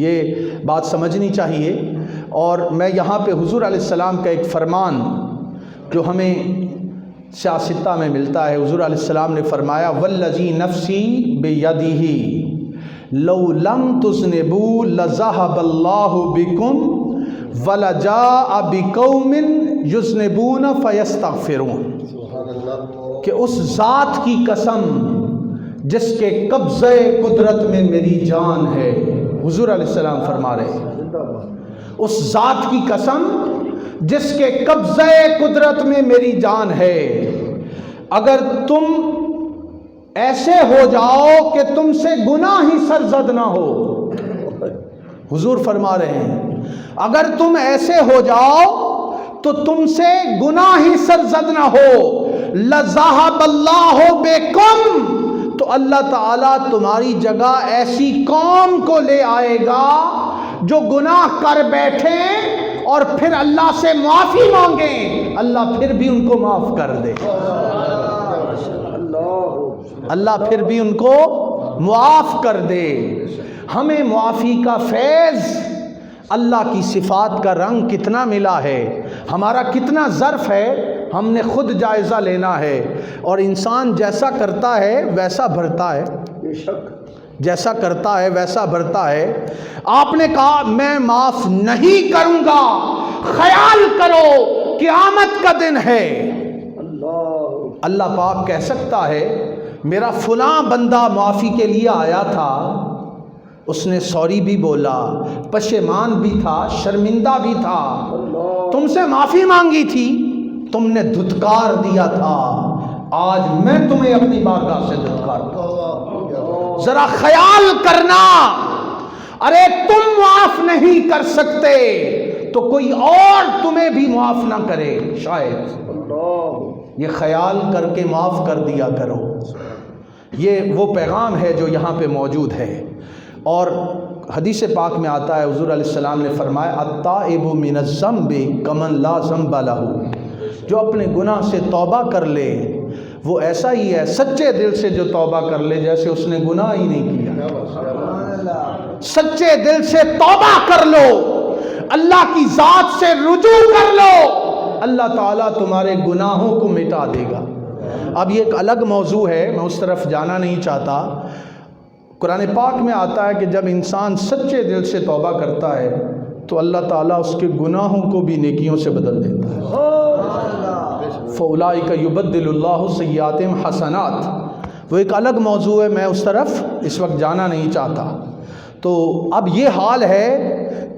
یہ بات سمجھنی چاہیے۔ اور میں یہاں پہ حضور علیہ السلام کا ایک فرمان جو ہمیں سیاستہ میں ملتا ہے، حضور علیہ السلام نے فرمایا والذی نفسی بیدہ لو لم تذنبوا لذهب اللہ بکم ولجاء بقوم یذنبون فیستغفرون، کہ اس ذات کی قسم جس کے قبضے قدرت میں میری جان ہے، حضور علیہ السلام فرما رہے ہیں اس ذات کی قسم جس کے قبضے قدرت میں میری جان ہے، اگر تم ایسے ہو جاؤ کہ تم سے گناہ ہی سرزد نہ ہو. حضور فرما رہے ہیں اگر تم ایسے ہو جاؤ تو تم سے گناہ ہی سرزد نہ ہو. لَذَهَبَ اللَّهُ بِكُمْ، تو اللہ تعالیٰ تمہاری جگہ ایسی قوم کو لے آئے گا جو گناہ کر بیٹھے اور پھر اللہ سے معافی مانگیں، اللہ پھر بھی ان کو معاف کر دے. اللہ پھر بھی ان کو معاف کر دے. ہمیں معافی کا فیض، اللہ کی صفات کا رنگ کتنا ملا ہے، ہمارا کتنا ظرف ہے، ہم نے خود جائزہ لینا ہے. اور انسان جیسا کرتا ہے ویسا بھرتا ہے، بے شک جیسا کرتا ہے ویسا بھرتا ہے. آپ نے کہا میں معاف نہیں کروں گا، خیال کرو قیامت کا دن ہے. اللہ پاک کہہ سکتا ہے میرا فلاں بندہ معافی کے لیے آیا تھا، اس نے سوری بھی بولا، پشیمان بھی تھا، شرمندہ بھی تھا، تم سے معافی مانگی تھی، تم نے دھتکار دیا تھا، آج میں تمہیں اپنی بارگاہ سے دھتکار دوں. ذرا خیال کرنا، ارے تم معاف نہیں کر سکتے تو کوئی اور تمہیں بھی معاف نہ کرے شاید. یہ خیال کر کے معاف کر دیا کرو. یہ وہ پیغام ہے جو یہاں پہ موجود ہے. اور حدیث پاک میں آتا ہے حضور علیہ السلام نے فرمایا التائب من الذنب کمن لا ذنب لہ، جو اپنے گناہ سے توبہ کر لے وہ ایسا ہی ہے سچے دل سے جو توبہ کر لے جیسے اس نے گناہ ہی نہیں کیا. سچے دل سے توبہ کر لو، اللہ کی ذات سے رجوع کر لو، اللہ تعالیٰ تمہارے گناہوں کو مٹا دے گا. اب یہ ایک الگ موضوع ہے، میں اس طرف جانا نہیں چاہتا. قرآن پاک میں آتا ہے کہ جب انسان سچے دل سے توبہ کرتا ہے تو اللہ تعالیٰ اس کے گناہوں کو بھی نیکیوں سے بدل دیتا ہے. فَأُولَٰئِكَ يُبَدِّلُ اللَّهُ سَيِّئَاتِهِمْ حَسَنَاتٍ، وہ ایک الگ موضوع ہے، میں اس طرف اس وقت جانا نہیں چاہتا. تو اب یہ حال ہے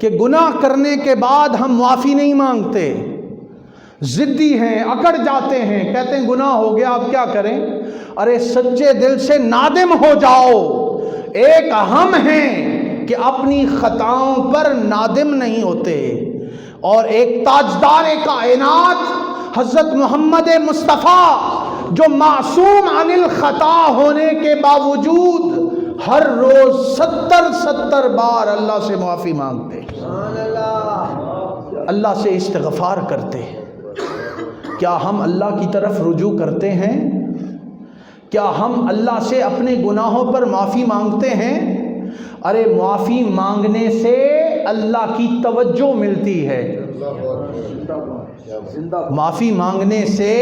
کہ گناہ کرنے کے بعد ہم معافی نہیں مانگتے، ضدی ہیں، اکڑ جاتے ہیں، کہتے ہیں گناہ ہو گیا اب کیا کریں. ارے سچے دل سے نادم ہو جاؤ. ایک ہم ہیں کہ اپنی خطاؤں پر نادم نہیں ہوتے، اور ایک تاجدار کائنات حضرت محمد مصطفیٰ جو معصوم عن الخطا ہونے کے باوجود ہر روز 70 بار اللہ سے معافی مانگتے، اللہ سے استغفار کرتے. کیا ہم اللہ کی طرف رجوع کرتے ہیں؟ کیا ہم اللہ سے اپنے گناہوں پر معافی مانگتے ہیں؟ ارے معافی مانگنے سے اللہ کی توجہ ملتی ہے. معافی مانگنے سے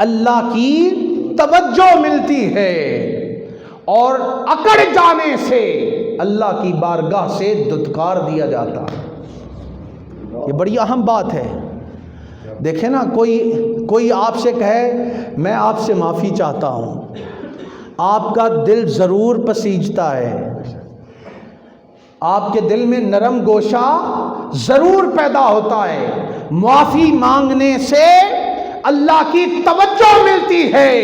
اللہ کی توجہ ملتی ہے، اور اکڑ جانے سے اللہ کی بارگاہ سے دھتکار دیا جاتا. یہ بڑی اہم بات ہے. دیکھیں نا، کوئی آپ سے کہے میں آپ سے معافی چاہتا ہوں، آپ کا دل ضرور پسیجتا ہے، آپ کے دل میں نرم گوشہ ضرور پیدا ہوتا ہے. معافی مانگنے سے اللہ کی توجہ ملتی ہے،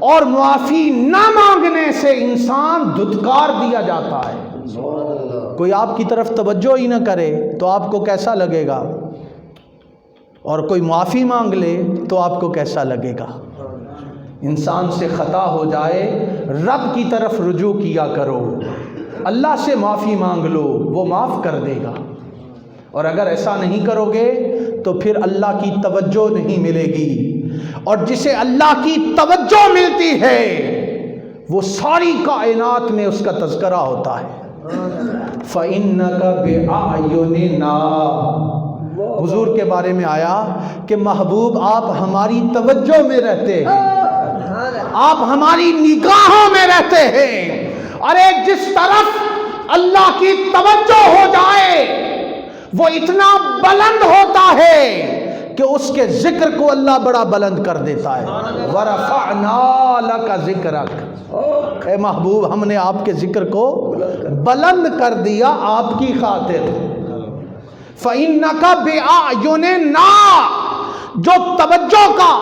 اور معافی نہ مانگنے سے انسان دھتکار دیا جاتا ہے. کوئی آپ کی طرف توجہ ہی نہ کرے تو آپ کو کیسا لگے گا، اور کوئی معافی مانگ لے تو آپ کو کیسا لگے گا. انسان سے خطا ہو جائے رب کی طرف رجوع کیا کرو، اللہ سے معافی مانگ لو، وہ معاف کر دے گا. اور اگر ایسا نہیں کرو گے تو پھر اللہ کی توجہ نہیں ملے گی، اور جسے اللہ کی توجہ ملتی ہے وہ ساری کائنات میں اس کا تذکرہ ہوتا ہے. فَإِنَّكَ بِأَعْيُنِنَا، حضور کے بارے میں آیا کہ محبوب آپ ہماری توجہ میں رہتے ہیں، آپ ہماری نگاہوں میں رہتے ہیں. ارے جس طرف اللہ کی توجہ ہو جائے وہ اتنا بلند ہوتا ہے کہ اس کے ذکر کو اللہ بڑا بلند کر دیتا ہے. وَرَفَعْنَا لَكَ ذِكْرَكَ، اے محبوب ہم نے آپ کے ذکر کو بلند کر دیا آپ کی خاطر. فَإِنَّكَ بِأَعْيُنِنَا، جو توجہ کا،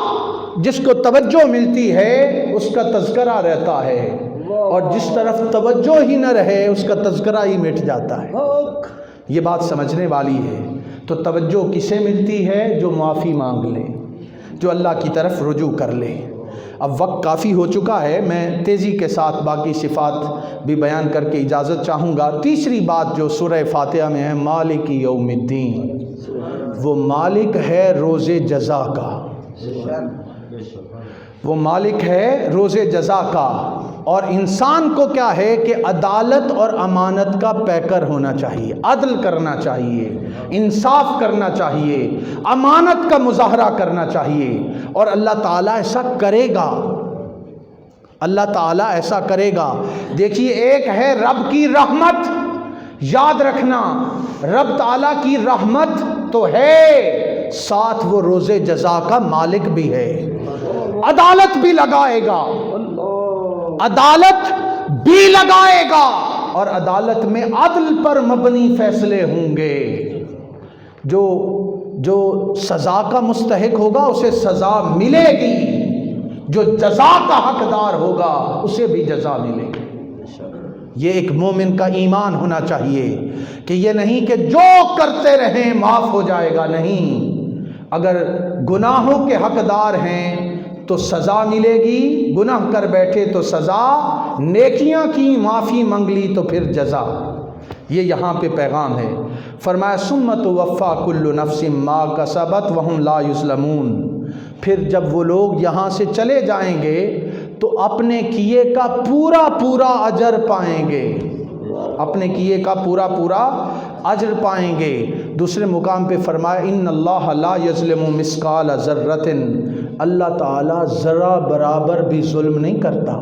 جس کو توجہ ملتی ہے اس کا تذکرہ رہتا ہے، اور جس طرف توجہ ہی نہ رہے اس کا تذکرہ ہی مٹ جاتا ہے۔ یہ بات سمجھنے والی ہے۔ تو توجہ کسے ملتی ہے؟ جو معافی مانگ لے، جو اللہ کی طرف رجوع کر لے۔ اب وقت کافی ہو چکا ہے، میں تیزی کے ساتھ باقی صفات بھی بیان کر کے اجازت چاہوں گا۔ تیسری بات جو سورہ فاتحہ میں ہے، مالک یوم الدین، وہ مالک ہے روز جزا کا، وہ مالک ہے روز جزا کا۔ اور انسان کو کیا ہے کہ عدالت اور امانت کا پیکر ہونا چاہیے، عدل کرنا چاہیے، انصاف کرنا چاہیے، امانت کا مظاہرہ کرنا چاہیے، اور اللہ تعالیٰ ایسا کرے گا، اللہ تعالیٰ ایسا کرے گا۔ دیکھیے، ایک ہے رب کی رحمت، یاد رکھنا رب تعالیٰ کی رحمت تو ہے، ساتھ وہ روز جزا کا مالک بھی ہے، عدالت بھی لگائے گا، عدالت بھی لگائے گا، اور عدالت میں عدل پر مبنی فیصلے ہوں گے۔ جو سزا کا مستحق ہوگا اسے سزا ملے گی، جو جزا کا حقدار ہوگا اسے بھی جزا ملے گی۔ یہ ایک مومن کا ایمان ہونا چاہیے کہ یہ نہیں کہ جو کرتے رہیں معاف ہو جائے گا، نہیں، اگر گناہوں کے حقدار ہیں تو سزا ملے گی، گناہ کر بیٹھے تو سزا، نیکیاں کی معافی مانگ لی تو پھر جزا۔ یہ یہاں پہ پیغام ہے۔ فرمایا ثم توفی کل نفس ما کسبت وہم لا یظلمون، پھر جب وہ لوگ یہاں سے چلے جائیں گے تو اپنے کیے کا پورا پورا اجر پائیں گے، اپنے کیے کا پورا پورا اجر پائیں گے۔ دوسرے مقام پہ فرمایا ان اللہ لا یظلم مثقال ذرۃ، اللہ تعالیٰ ذرا برابر بھی ظلم نہیں کرتا،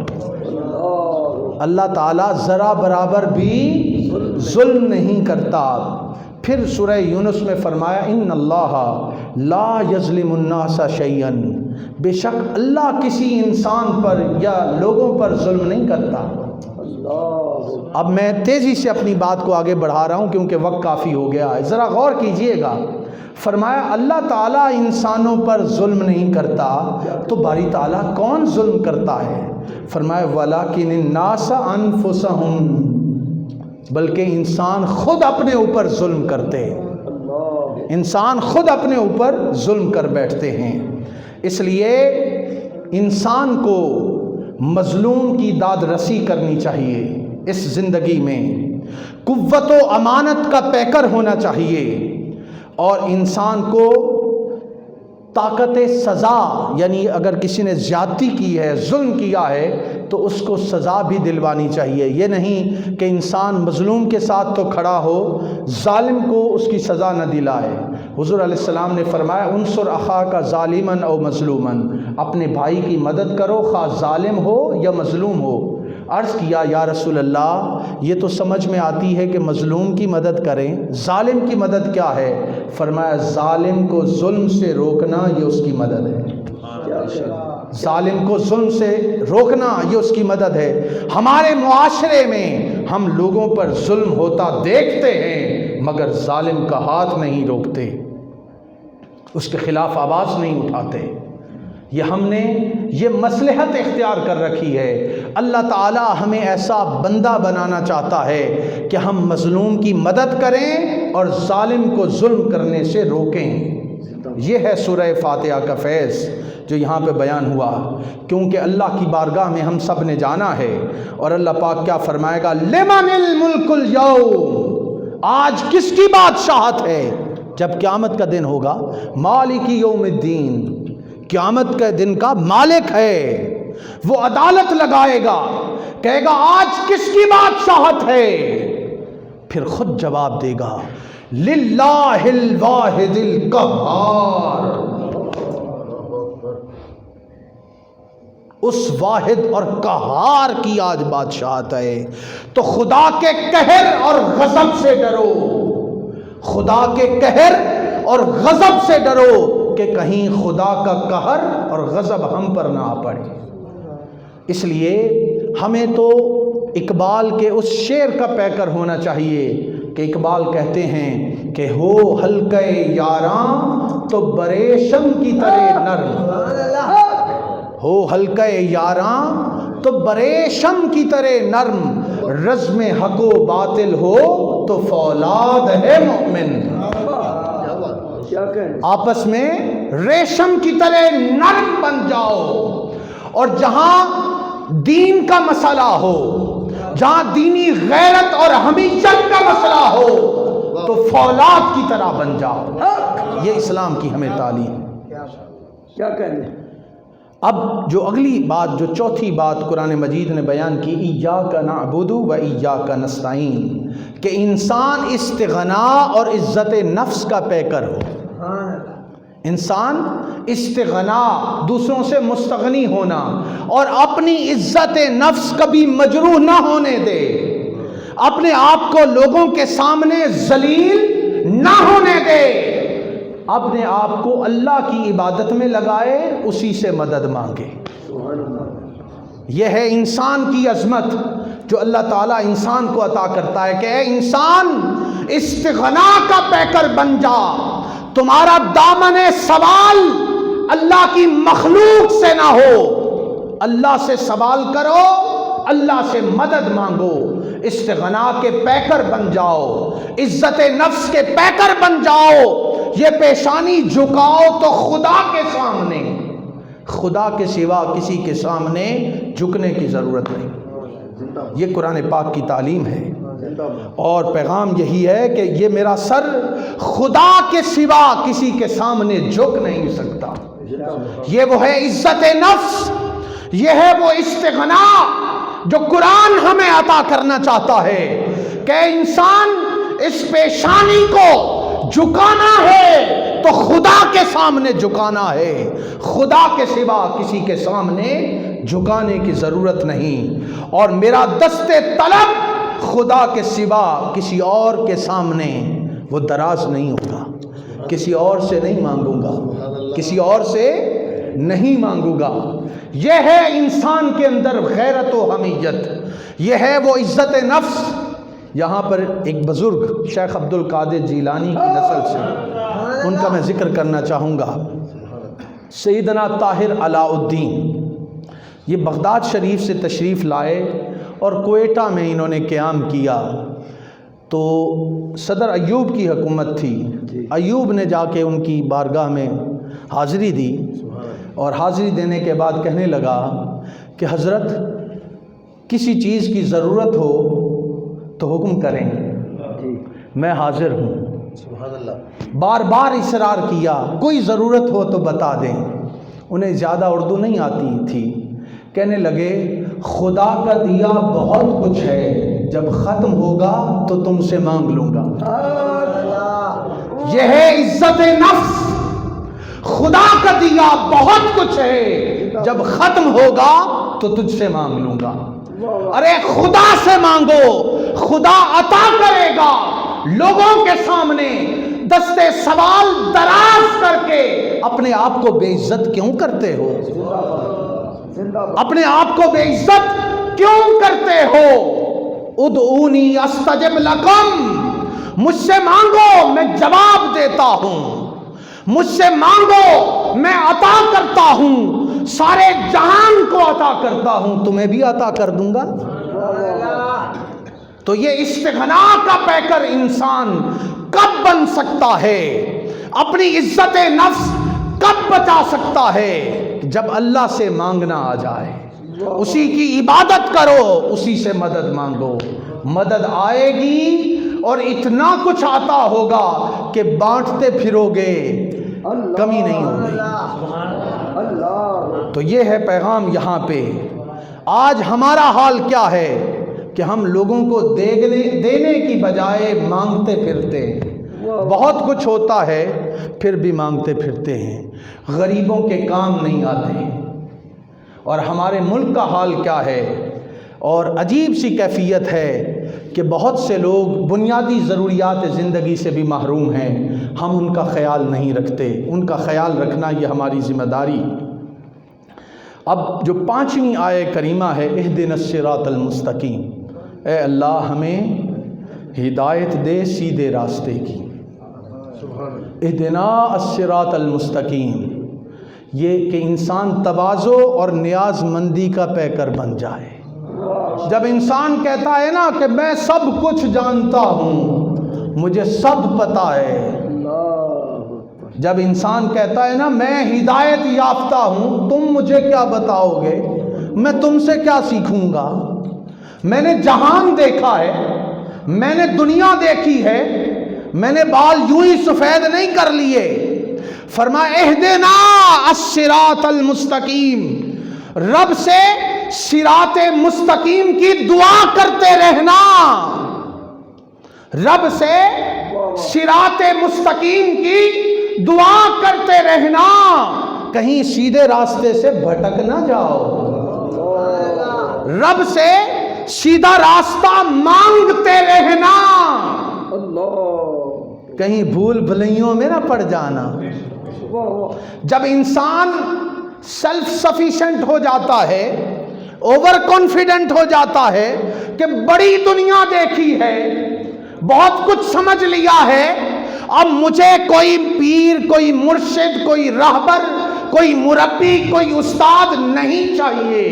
اللہ تعالیٰ ذرا برابر بھی ظلم نہیں کرتا۔ پھر سورہ یونس میں فرمایا ان اللہ لا یظلم الناس شیئا، بے شک اللہ کسی انسان پر یا لوگوں پر ظلم نہیں کرتا۔ اب میں تیزی سے اپنی بات کو آگے بڑھا رہا ہوں کیونکہ وقت کافی ہو گیا ہے، ذرا غور کیجئے گا۔ فرمایا اللہ تعالیٰ انسانوں پر ظلم نہیں کرتا تو باری تعالیٰ کون ظلم کرتا ہے؟ فرمایا وَلَكِنِ النَّاسَ أَنفُسَهُمْ، بلکہ انسان خود اپنے اوپر ظلم کرتے ہیں، انسان خود اپنے اوپر ظلم کر بیٹھتے ہیں۔ اس لیے انسان کو مظلوم کی داد رسی کرنی چاہیے، اس زندگی میں قوت و امانت کا پیکر ہونا چاہیے، اور انسان کو طاقت سزا، یعنی اگر کسی نے زیادتی کی ہے، ظلم کیا ہے تو اس کو سزا بھی دلوانی چاہیے۔ یہ نہیں کہ انسان مظلوم کے ساتھ تو کھڑا ہو، ظالم کو اس کی سزا نہ دلائے۔ حضور علیہ السلام نے فرمایا انصر اخاک ظالما او مظلوما، اپنے بھائی کی مدد کرو خواہ ظالم ہو یا مظلوم ہو۔ عرض کیا یا رسول اللہ، یہ تو سمجھ میں آتی ہے کہ مظلوم کی مدد کریں، ظالم کی مدد کیا ہے؟ فرمایا ظالم کو ظلم سے روکنا یہ اس کی مدد ہے، ظالم کو ظلم سے روکنا یہ اس کی مدد ہے۔ ہمارے معاشرے میں ہم لوگوں پر ظلم ہوتا دیکھتے ہیں مگر ظالم کا ہاتھ نہیں روکتے، اس کے خلاف آواز نہیں اٹھاتے۔ یہ ہم نے یہ مصلحت اختیار کر رکھی ہے۔ اللہ تعالی ہمیں ایسا بندہ بنانا چاہتا ہے کہ ہم مظلوم کی مدد کریں اور ظالم کو ظلم کرنے سے روکیں۔ یہ ہے سورہ فاتحہ کا فیض جو یہاں پہ بیان ہوا، کیونکہ اللہ کی بارگاہ میں ہم سب نے جانا ہے، اور اللہ پاک کیا فرمائے گا؟ لمن الملک اليوم، آج کس کی بادشاہت ہے؟ جب قیامت کا دن ہوگا، مالک یوم الدین، قیامت کے دن کا مالک ہے، وہ عدالت لگائے گا، کہے گا آج کس کی بادشاہت ہے؟ پھر خود جواب دے گا للہ الواحد القہار، اس واحد اور قہار کی آج بادشاہت ہے۔ تو خدا کے قہر اور غضب سے ڈرو، خدا کے قہر اور غضب سے ڈرو کہ کہیں خدا کا قہر اور غضب ہم پر نہ آ پڑے۔ اس لیے ہمیں تو اقبال کے اس شعر کا پیکر ہونا چاہیے کہ اقبال کہتے ہیں کہ ہو حلقہ یاراں تو بریشم کی طرح نرم، ہو حلقہ یاراں تو بریشم کی طرح نرم، رزم حق و باطل ہو تو فولاد ہے مومن۔ کیا کہنے؟ آپس میں ریشم کی طرح نرم بن جاؤ، اور جہاں دین کا مسئلہ ہو، جہاں دینی غیرت اور حمیت کا مسئلہ ہو تو فولاد کی طرح بن جاؤ۔ یہ اسلام کی ہمیں تعلیم۔ کیا کہنے؟ اب جو اگلی بات، جو چوتھی بات قرآن مجید نے بیان کی، ایاک نعبد و ایاک نستعین، کہ انسان استغنا اور عزت نفس کا پیکر ہو۔ انسان استغنا، دوسروں سے مستغنی ہونا، اور اپنی عزت نفس کبھی مجروح نہ ہونے دے، اپنے آپ کو لوگوں کے سامنے ذلیل نہ ہونے دے، اپنے آپ کو اللہ کی عبادت میں لگائے، اسی سے مدد مانگے۔ یہ ہے انسان کی عظمت جو اللہ تعالیٰ انسان کو عطا کرتا ہے کہ اے انسان استغنا کا پیکر بن جا، تمہارا دامن سوال اللہ کی مخلوق سے نہ ہو، اللہ سے سوال کرو، اللہ سے مدد مانگو، استغنا کے پیکر بن جاؤ، عزت نفس کے پیکر بن جاؤ، یہ پیشانی جھکاؤ تو خدا کے سامنے، خدا کے سوا کسی کے سامنے جھکنے کی ضرورت نہیں۔ یہ قرآن پاک کی تعلیم ہے، اور پیغام یہی ہے کہ یہ میرا سر خدا کے سوا کسی کے سامنے جھک نہیں سکتا۔ یہ وہ ہے عزت نفس، یہ ہے وہ استغنا جو قرآن ہمیں عطا کرنا چاہتا ہے کہ انسان اس پیشانی کو جھکانا ہے تو خدا کے سامنے جھکانا ہے، خدا کے سوا کسی کے سامنے جھکانے کی ضرورت نہیں، اور میرا دست طلب خدا کے سوا کسی اور کے سامنے وہ دراز نہیں ہوگا، کسی اور سے نہیں مانگوں گا، کسی اور سے نہیں مانگوں گا۔ یہ ہے انسان کے اندر غیرت و حمیت، یہ ہے وہ عزت نفس۔ یہاں پر ایک بزرگ شیخ عبد القادر جیلانی کی نسل سے، ان کا میں ذکر کرنا چاہوں گا، سیدنا طاہر علاء الدین۔ یہ بغداد شریف سے تشریف لائے اور کوئٹہ میں انہوں نے قیام کیا، تو صدر ایوب کی حکومت تھی، ایوب نے جا کے ان کی بارگاہ میں حاضری دی، اور حاضری دینے کے بعد کہنے لگا کہ حضرت کسی چیز کی ضرورت ہو تو حکم کریں، میں حاضر ہوں۔ بار بار اصرار کیا، کوئی ضرورت ہو تو بتا دیں۔ انہیں زیادہ اردو نہیں آتی تھی، کہنے لگے خدا کا دیا بہت کچھ ہے، جب ختم ہوگا تو تم سے مانگ لوں گا۔ یہ ہے عزت نفس، خدا کا دیا بہت کچھ ہے، جب ختم ہوگا تو تجھ سے مانگ لوں گا۔ ارے خدا سے مانگو، خدا عطا کرے گا۔ لوگوں کے سامنے دستے سوال دراز کر کے اپنے آپ کو بے عزت کیوں کرتے ہو؟ اپنے آپ کو بے عزت کیوں کرتے ہو؟ ادعونی استجب لکم، مجھ سے مانگو میں جواب دیتا ہوں، مجھ سے مانگو میں عطا کرتا ہوں، سارے جہان کو عطا کرتا ہوں، تمہیں بھی عطا کر دوں گا۔ تو یہ استغنا کا پیکر انسان کب بن سکتا ہے، اپنی عزت نفس کب بچا سکتا ہے؟ جب اللہ سے مانگنا آ جائے، اسی کی عبادت کرو، اسی سے مدد مانگو، مدد آئے گی اور اتنا کچھ عطا ہوگا کہ بانٹتے پھرو گے، کمی نہیں ہوگی۔ تو یہ ہے پیغام یہاں پہ۔ آج ہمارا حال کیا ہے کہ ہم لوگوں کو دینے کی بجائے مانگتے پھرتے ہیں۔ بہت کچھ ہوتا ہے پھر بھی مانگتے پھرتے ہیں، غریبوں کے کام نہیں آتے۔ اور ہمارے ملک کا حال کیا ہے، اور عجیب سی کیفیت ہے کہ بہت سے لوگ بنیادی ضروریات زندگی سے بھی محروم ہیں، ہم ان کا خیال نہیں رکھتے۔ ان کا خیال رکھنا یہ ہماری ذمہ داری۔ اب جو 5ویں آیہ کریمہ ہے، اہدنا الصراط المستقیم، اے اللہ ہمیں ہدایت دے سیدھے راستے کی۔ اہدنا الصراط المستقیم، یہ کہ انسان تواضع اور نیاز مندی کا پیکر بن جائے۔ جب انسان کہتا ہے نا کہ میں سب کچھ جانتا ہوں، مجھے سب پتہ ہے، جب انسان کہتا ہے نا میں ہدایت یافتہ ہوں، تم مجھے کیا بتاؤ گے، میں تم سے کیا سیکھوں گا، میں نے جہان دیکھا ہے، میں نے دنیا دیکھی ہے، میں نے بال یوں ہی سفید نہیں کر لیے۔ فرمایا اہدنا الصراط المستقیم، رب سے صراط مستقیم کی دعا کرتے رہنا، رب سے صراط مستقیم کی دعا کرتے رہنا، کہیں سیدھے راستے سے بھٹک نہ جاؤ، رب سے سیدھا راستہ مانگتے رہنا، کہیں بھول بھلائیوں میں نہ پڑ جانا۔ جب انسان سیلف سفیشینٹ ہو جاتا ہے، اوور کانفیڈنٹ ہو جاتا ہے کہ بڑی دنیا دیکھی ہے، بہت کچھ سمجھ لیا ہے، اب مجھے کوئی پیر، کوئی مرشد، کوئی راہبر، کوئی مربی، کوئی استاد نہیں چاہیے،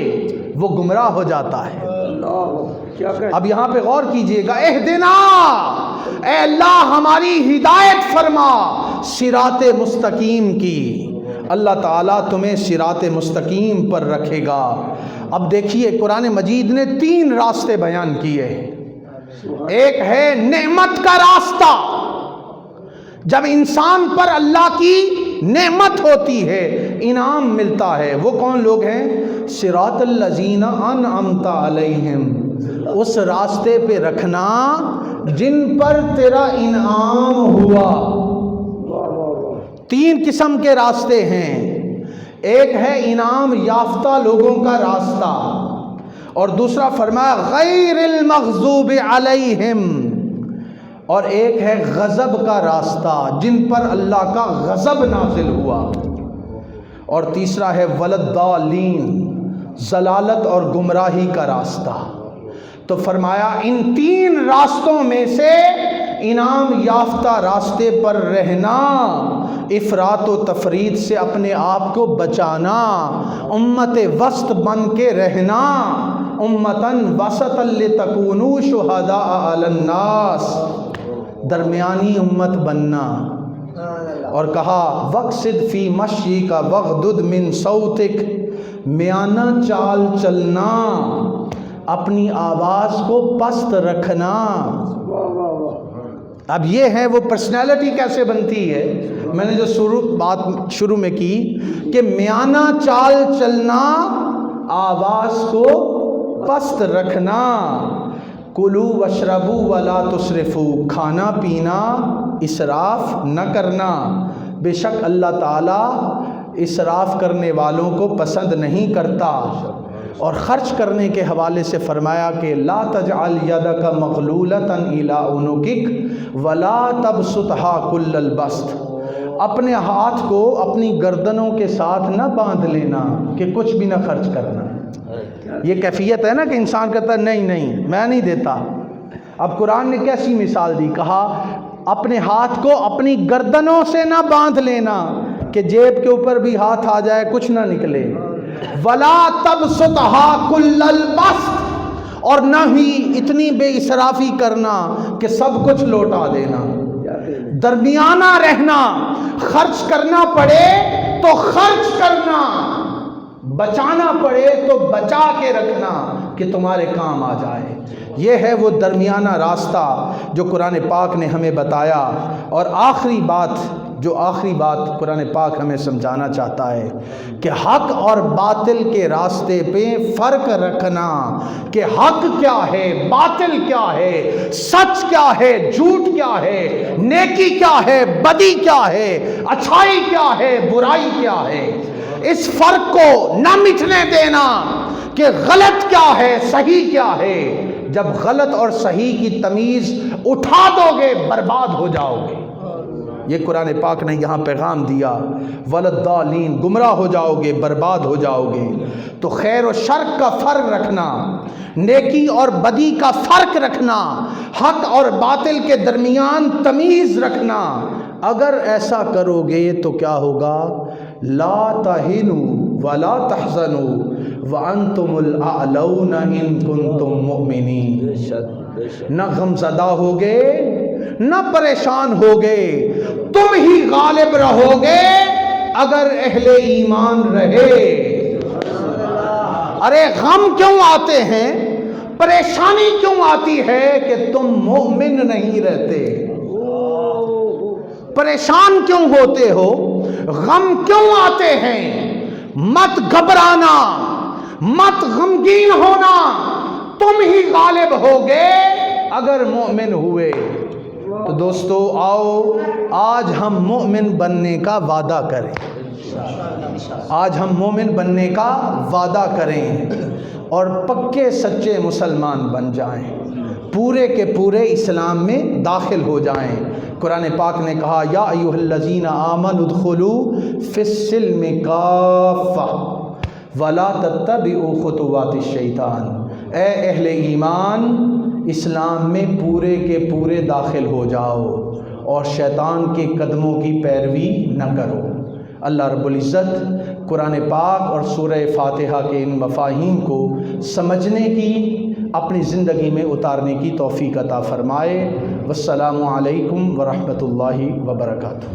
وہ گمراہ ہو جاتا ہے۔ اب یہاں پہ غور کیجئے گا، اہدنا، اے اللہ ہماری ہدایت فرما صراط مستقیم کی۔ اللہ تعالیٰ تمہیں صراط مستقیم پر رکھے گا۔ اب دیکھیے قرآن مجید نے 3 راستے بیان کیے، ایک ہے نعمت کا راستہ، جب انسان پر اللہ کی نعمت ہوتی ہے، انعام ملتا ہے، وہ کون لوگ ہیں؟ صراط الذین انعمت علیہم، اس راستے پہ رکھنا جن پر تیرا انعام ہوا۔ 3 قسم کے راستے ہیں، ایک ہے انعام یافتہ لوگوں کا راستہ، اور دوسرا فرمایا غیر المغضوب علیہم، اور ایک ہے غضب کا راستہ جن پر اللہ کا غضب نازل ہوا، اور تیسرا ہے ولضالین، ضلالت اور گمراہی کا راستہ۔ تو فرمایا ان 3 راستوں میں سے انعام یافتہ راستے پر رہنا، افراط و تفرید سے اپنے آپ کو بچانا، امت وسط بن کے رہنا، امتن وسطا لتکونوا شہداء علی الناس، درمیانی امت بننا۔ اور کہا وقصد فی مشیک واغضض من صوتک، میانہ چال چلنا، اپنی آواز کو پست رکھنا۔ اب یہ ہے وہ پرسنالٹی کیسے بنتی ہے، میں نے جو بات شروع میں کی کہ میانہ چال چلنا، آواز کو پست رکھنا، کلو واشربو ولا تسرفو، کھانا پینا اسراف نہ کرنا، بے شک اللہ تعالیٰ اسراف کرنے والوں کو پسند نہیں کرتا۔ اور خرچ کرنے کے حوالے سے فرمایا کہ لا تجعل یدک مغلولۃ الی عنقک ولا تبسطها کل البسط، اپنے ہاتھ کو اپنی گردنوں کے ساتھ نہ باندھ لینا کہ کچھ بھی نہ خرچ کرنا۔ یہ کیفیت ہے نا کہ انسان کہتا ہے نہیں نہیں میں نہیں دیتا۔ اب قرآن نے کیسی مثال دی، کہا اپنے ہاتھ کو اپنی گردنوں سے نہ باندھ لینا کہ جیب کے اوپر بھی ہاتھ آ جائے کچھ نہ نکلے، ولا تبسطها کل البسط، اور نہ ہی اتنی بے اسرافی کرنا کہ سب کچھ لوٹا دینا، درمیانہ رہنا، خرچ کرنا پڑے تو خرچ کرنا، بچانا پڑے تو بچا کے رکھنا کہ تمہارے کام آ جائے۔ یہ ہے وہ درمیانہ راستہ جو قرآن پاک نے ہمیں بتایا۔ اور آخری بات قرآن پاک ہمیں سمجھانا چاہتا ہے کہ حق اور باطل کے راستے پہ فرق رکھنا کہ حق کیا ہے، باطل کیا ہے، سچ کیا ہے، جھوٹ کیا ہے، نیکی کیا ہے، بدی کیا ہے، اچھائی کیا ہے، برائی کیا ہے، اس فرق کو نہ مٹنے دینا کہ غلط کیا ہے، صحیح کیا ہے۔ جب غلط اور صحیح کی تمیز اٹھا دو گے برباد ہو جاؤ گے۔ یہ قرآن پاک نے یہاں پیغام دیا، ولضالین، گمراہ ہو جاؤ گے، برباد ہو جاؤ گے۔ تو خیر و شر کا فرق رکھنا، نیکی اور بدی کا فرق رکھنا، حق اور باطل کے درمیان تمیز رکھنا، اگر ایسا کرو گے تو کیا ہوگا لا تہنوا ولا تحزنوا وانتم الاعلون ان کنتم مؤمنین۔ بے شک بے شک نہ غمزدہ ہوگے نہ پریشان ہوگے، تم ہی غالب رہو گے اگر اہل ایمان رہے۔ ارے غم کیوں آتے ہیں، پریشانی کیوں آتی ہے کہ تم مومن نہیں رہتے؟ پریشان کیوں ہوتے ہو، غم کیوں آتے ہیں؟ مت گھبرانا، مت غمگین ہونا، تم ہی غالب ہوگے اگر مومن ہوئے۔ تو دوستو آؤ آج ہم مومن بننے کا وعدہ کریں، آج ہم مومن بننے کا وعدہ کریں اور پکے سچے مسلمان بن جائیں، پورے کے پورے اسلام میں داخل ہو جائیں۔ قرآن پاک نے کہا یا ایھا الذین آمنوا ادخلوا فی السلم کافۃ ولا تتبعوا خطوات الشیطان۔ اے اہل ایمان، اسلام میں پورے کے پورے داخل ہو جاؤ اور شیطان کے قدموں کی پیروی نہ کرو۔ اللہ رب العزت قرآن پاک اور سورہ فاتحہ کے ان مفاہیم کو سمجھنے کی، اپنی زندگی میں اتارنے کی توفیق عطا فرمائے۔ والسلام علیکم ورحمۃ اللہ وبرکاتہ۔